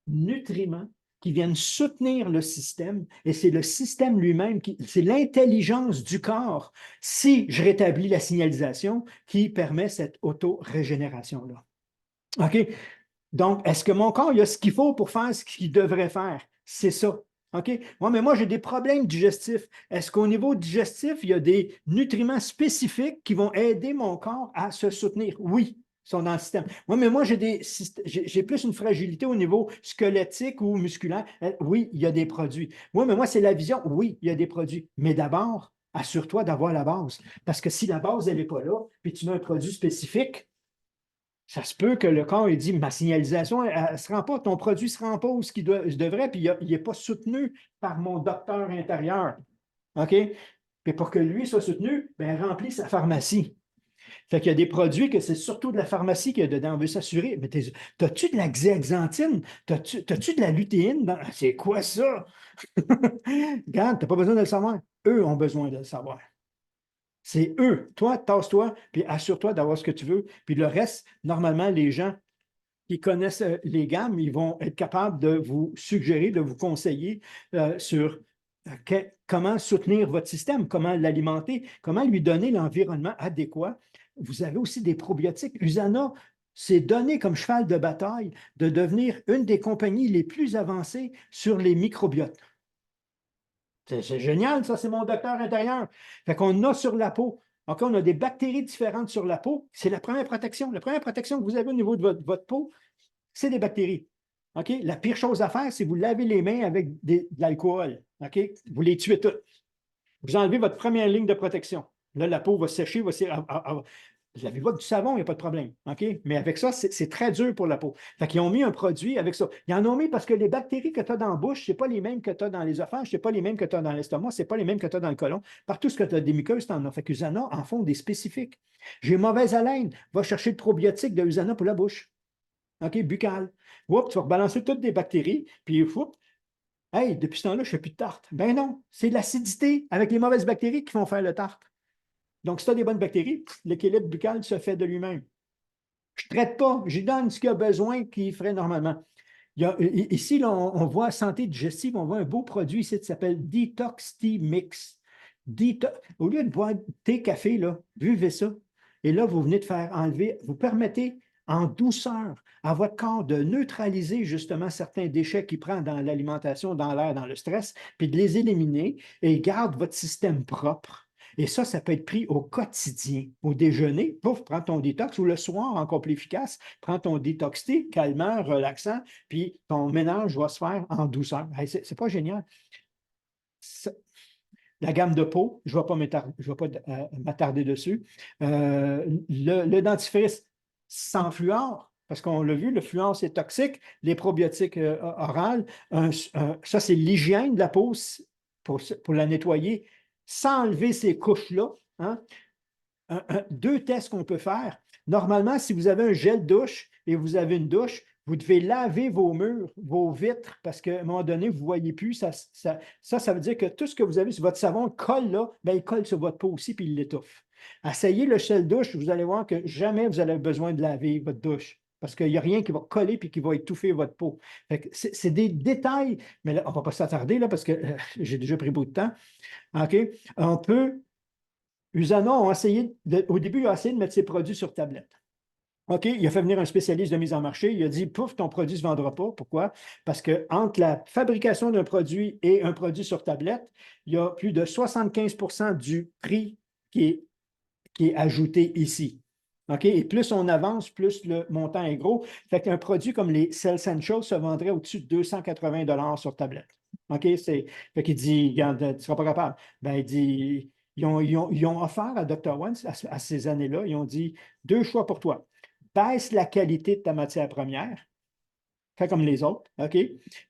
nutriments qui viennent soutenir le système et c'est le système lui-même, c'est l'intelligence du corps, si je rétablis la signalisation, qui permet cette auto-régénération-là. OK? Donc, est-ce que mon corps, il a ce qu'il faut pour faire ce qu'il devrait faire? C'est ça. OK? Mais moi, j'ai des problèmes digestifs. Est-ce qu'au niveau digestif, il y a des nutriments spécifiques qui vont aider mon corps à se soutenir? Oui, ils sont dans le système. Mais moi, j'ai plus une fragilité au niveau squelettique ou musculaire. Oui, il y a des produits. Mais moi, c'est la vision. Oui, il y a des produits. Mais d'abord, assure-toi d'avoir la base. Parce que si la base, elle n'est pas là, puis tu mets un produit spécifique, ça se peut que le corps ait dit ma signalisation, elle ne se rend pas, ton produit ne se rend pas où ce qu'il devrait, puis il n'est pas soutenu par mon docteur intérieur. OK? Puis pour que lui soit soutenu, ben, remplit sa pharmacie. Fait qu'il y a des produits que c'est surtout de la pharmacie qu'il y a dedans. On veut s'assurer. Mais t'as-tu de la xéaxanthine? T'as-tu de la lutéine? C'est quoi ça? Regarde, tu n'as pas besoin de le savoir. Eux ont besoin de le savoir. C'est eux. Toi, tasse-toi, puis assure-toi d'avoir ce que tu veux. Puis le reste, normalement, les gens qui connaissent les gammes, ils vont être capables de vous suggérer, de vous conseiller sur comment soutenir votre système, comment l'alimenter, comment lui donner l'environnement adéquat. Vous avez aussi des probiotiques. Usana s'est donné comme cheval de bataille de devenir une des compagnies les plus avancées sur les microbiotes. C'est génial, ça, c'est mon docteur intérieur. Fait qu'on a sur la peau. Encore, on a des bactéries différentes sur la peau. C'est la première protection. La première protection que vous avez au niveau de votre peau, c'est des bactéries. OK? La pire chose à faire, c'est vous lavez les mains avec de l'alcool. OK? Vous les tuez toutes. Vous enlevez votre première ligne de protection. Là, la peau va sécher, lavez-vous avec du savon, il n'y a pas de problème. OK? Mais avec ça, c'est très dur pour la peau. Fait qu'ils ont mis un produit avec ça. Ils en ont mis parce que les bactéries que tu as dans la bouche, ce n'est pas les mêmes que tu as dans l'œsophage, ce n'est pas les mêmes que tu as dans l'estomac, ce n'est pas les mêmes que tu as dans le côlon. Partout ce que tu as des muqueuses, tu en as. Fait qu'Usana en font des spécifiques. J'ai mauvaise haleine, va chercher le probiotique de Usana pour la bouche. OK, buccale. Oups, tu vas rebalancer toutes des bactéries, puis oups, hey, depuis ce temps-là, je ne fais plus de tarte. Ben non, c'est l'acidité avec les mauvaises bactéries qui font faire le tarte. Donc, si tu as des bonnes bactéries, l'équilibre buccal se fait de lui-même. Je ne traite pas, je donne ce qu'il a besoin qu'il ferait normalement. Ici, là, on voit santé digestive, on voit un beau produit ici qui s'appelle Detox Tea Mix. Au lieu de boire thé, café, là, buvez ça. Et là, vous venez de faire enlever, vous permettez en douceur à votre corps de neutraliser justement certains déchets qu'il prend dans l'alimentation, dans l'air, dans le stress, puis de les éliminer et garde votre système propre. Et ça peut être pris au quotidien. Au déjeuner, pouf, prends ton détox, ou le soir, encore plus efficace, prends ton détox thé, calmant, relaxant, puis ton ménage va se faire en douceur. Hey, c'est pas génial. La gamme de peau, je ne vais pas m'attarder dessus. Le dentifrice sans fluor, parce qu'on l'a vu, le fluor, c'est toxique. Les probiotiques orales, ça, c'est l'hygiène de la peau pour la nettoyer sans enlever ces couches-là. Hein. Deux tests qu'on peut faire. Normalement, si vous avez un gel douche et vous avez une douche, Vous devez laver vos murs, vos vitres, parce qu'à un moment donné, vous ne voyez plus. Ça veut dire que tout ce que vous avez sur votre savon colle là, bien, il colle sur votre peau aussi, puis il l'étouffe. Essayez le gel douche, vous allez voir que jamais vous allez besoin de laver votre douche. Parce qu'il n'y a rien qui va coller et qui va étouffer votre peau. C'est des détails, mais là, on ne va pas s'attarder là, parce que j'ai déjà pris beaucoup de temps. OK? On peut. Usana au début, il a essayé de mettre ses produits sur tablette. OK, il a fait venir un spécialiste de mise en marché. Il a dit, pouf, ton produit ne se vendra pas. Pourquoi? Parce que entre la fabrication d'un produit et un produit sur tablette, il y a plus de 75 du prix qui est ajouté ici. OK? Et plus on avance, plus le montant est gros. Fait qu'un produit comme les Cell Essentials se vendrait au-dessus de 280 sur tablette. OK? Fait qu'il dit, regarde, tu ne seras pas capable. Ben, il dit, ils ont offert à Dr. One à ces années-là, ils ont dit, deux choix pour toi. Baisse la qualité de ta matière première, fais comme les autres, OK?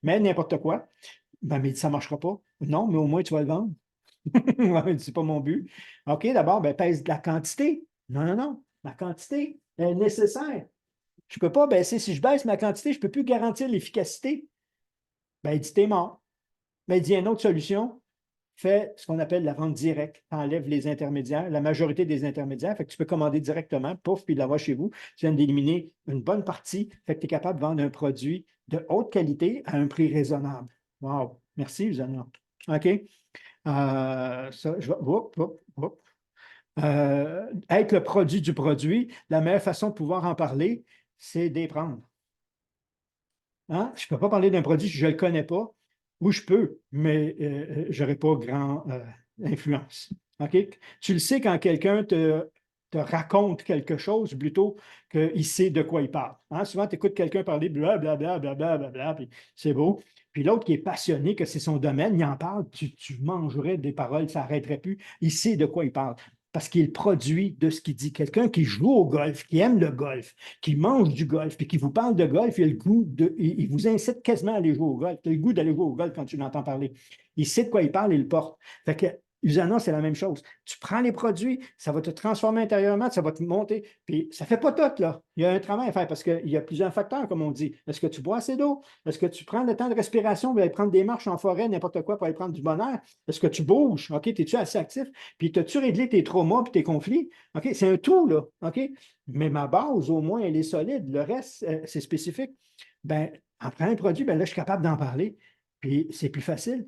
Mais n'importe quoi. Ben, mais ça ne marchera pas. Non, mais au moins tu vas le vendre. C'est pas mon but. OK, d'abord, ben, pèse de la quantité. Non, non, non. Ma quantité est nécessaire. Je ne peux pas baisser. Si je baisse ma quantité, je ne peux plus garantir l'efficacité. Ben, il dit, t'es mort. Ben, il dit, une autre solution, fais ce qu'on appelle la vente directe. Tu enlèves les intermédiaires, la majorité des intermédiaires. Fait que tu peux commander directement, pouf, puis l'avoir chez vous. Tu viens d'éliminer une bonne partie. Fait que tu es capable de vendre un produit de haute qualité à un prix raisonnable. Wow. Merci, Usana. OK. Ça, je vais. Être le produit du produit, la meilleure façon de pouvoir en parler, c'est d'y prendre. Hein? Je ne peux pas parler d'un produit si je ne le connais pas, ou je peux, mais je n'aurai pas grand influence. OK? Tu le sais quand quelqu'un te raconte quelque chose plutôt qu'il sait de quoi il parle. Hein? Souvent, tu écoutes quelqu'un parler blablabla, blablabla, puis c'est beau. Puis l'autre qui est passionné, que c'est son domaine, il en parle, tu mangerais des paroles, ça n'arrêterait plus. Il sait de quoi il parle parce qu'il produit de ce qu'il dit. Quelqu'un qui joue au golf, qui aime le golf, qui mange du golf, puis qui vous parle de golf, il a le goût il vous incite quasiment à aller jouer au golf. Tu as le goût d'aller jouer au golf quand tu l'entends parler. Il sait de quoi il parle, il le porte. Fait que Usana, c'est la même chose. Tu prends les produits, ça va te transformer intérieurement, ça va te monter. Puis ça ne fait pas tout, là. Il y a un travail à faire parce qu'il y a plusieurs facteurs, comme on dit. Est-ce que tu bois assez d'eau? Est-ce que tu prends le temps de respiration pour aller prendre des marches en forêt, n'importe quoi, pour aller prendre du bon air? Est-ce que tu bouges? OK, es-tu assez actif? Puis as-tu réglé tes traumas et tes conflits? OK, c'est un tout, là. OK? Mais ma base, au moins, elle est solide. Le reste, c'est spécifique. Ben, en prenant un produit, ben là, je suis capable d'en parler. Puis c'est plus facile.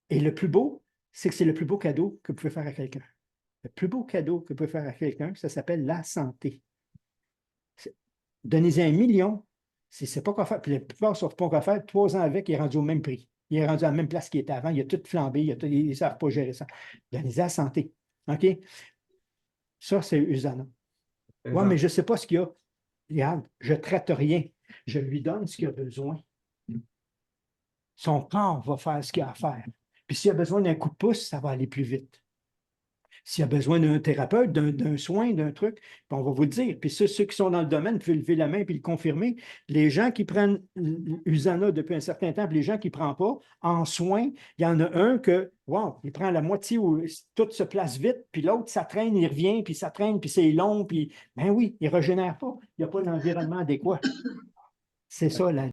Et le plus beau, c'est que c'est le plus beau cadeau que vous pouvez faire à quelqu'un. Le plus beau cadeau que vous pouvez faire à quelqu'un, ça s'appelle la santé. Donnez-y 1 million. Si c'est pas quoi faire, puis la plupart ne savent pas quoi faire, 3 ans avec, il est rendu au même prix. Il est rendu à la même place qu'il était avant. Il a tout flambé. Ils ne savent pas gérer ça. Donnez-y la santé. OK? Ça, c'est Usana. Oui, mais je ne sais pas ce qu'il y a. Regarde, je ne traite rien. Je lui donne ce qu'il a besoin. Son corps va faire ce qu'il a à faire. Puis s'il a besoin d'un coup de pouce, ça va aller plus vite. S'il a besoin d'un thérapeute, d'un soin, d'un truc, on va vous le dire. Puis ceux qui sont dans le domaine peuvent lever la main et le confirmer. Les gens qui prennent Usana depuis un certain temps, puis les gens qui ne prennent pas, en soins, il y en a un que, wow, il prend la moitié où tout se place vite, puis l'autre, ça traîne, il revient, puis ça traîne, puis c'est long, puis ben oui, il ne régénère pas. Il n'y a pas l'environnement adéquat. C'est ça, la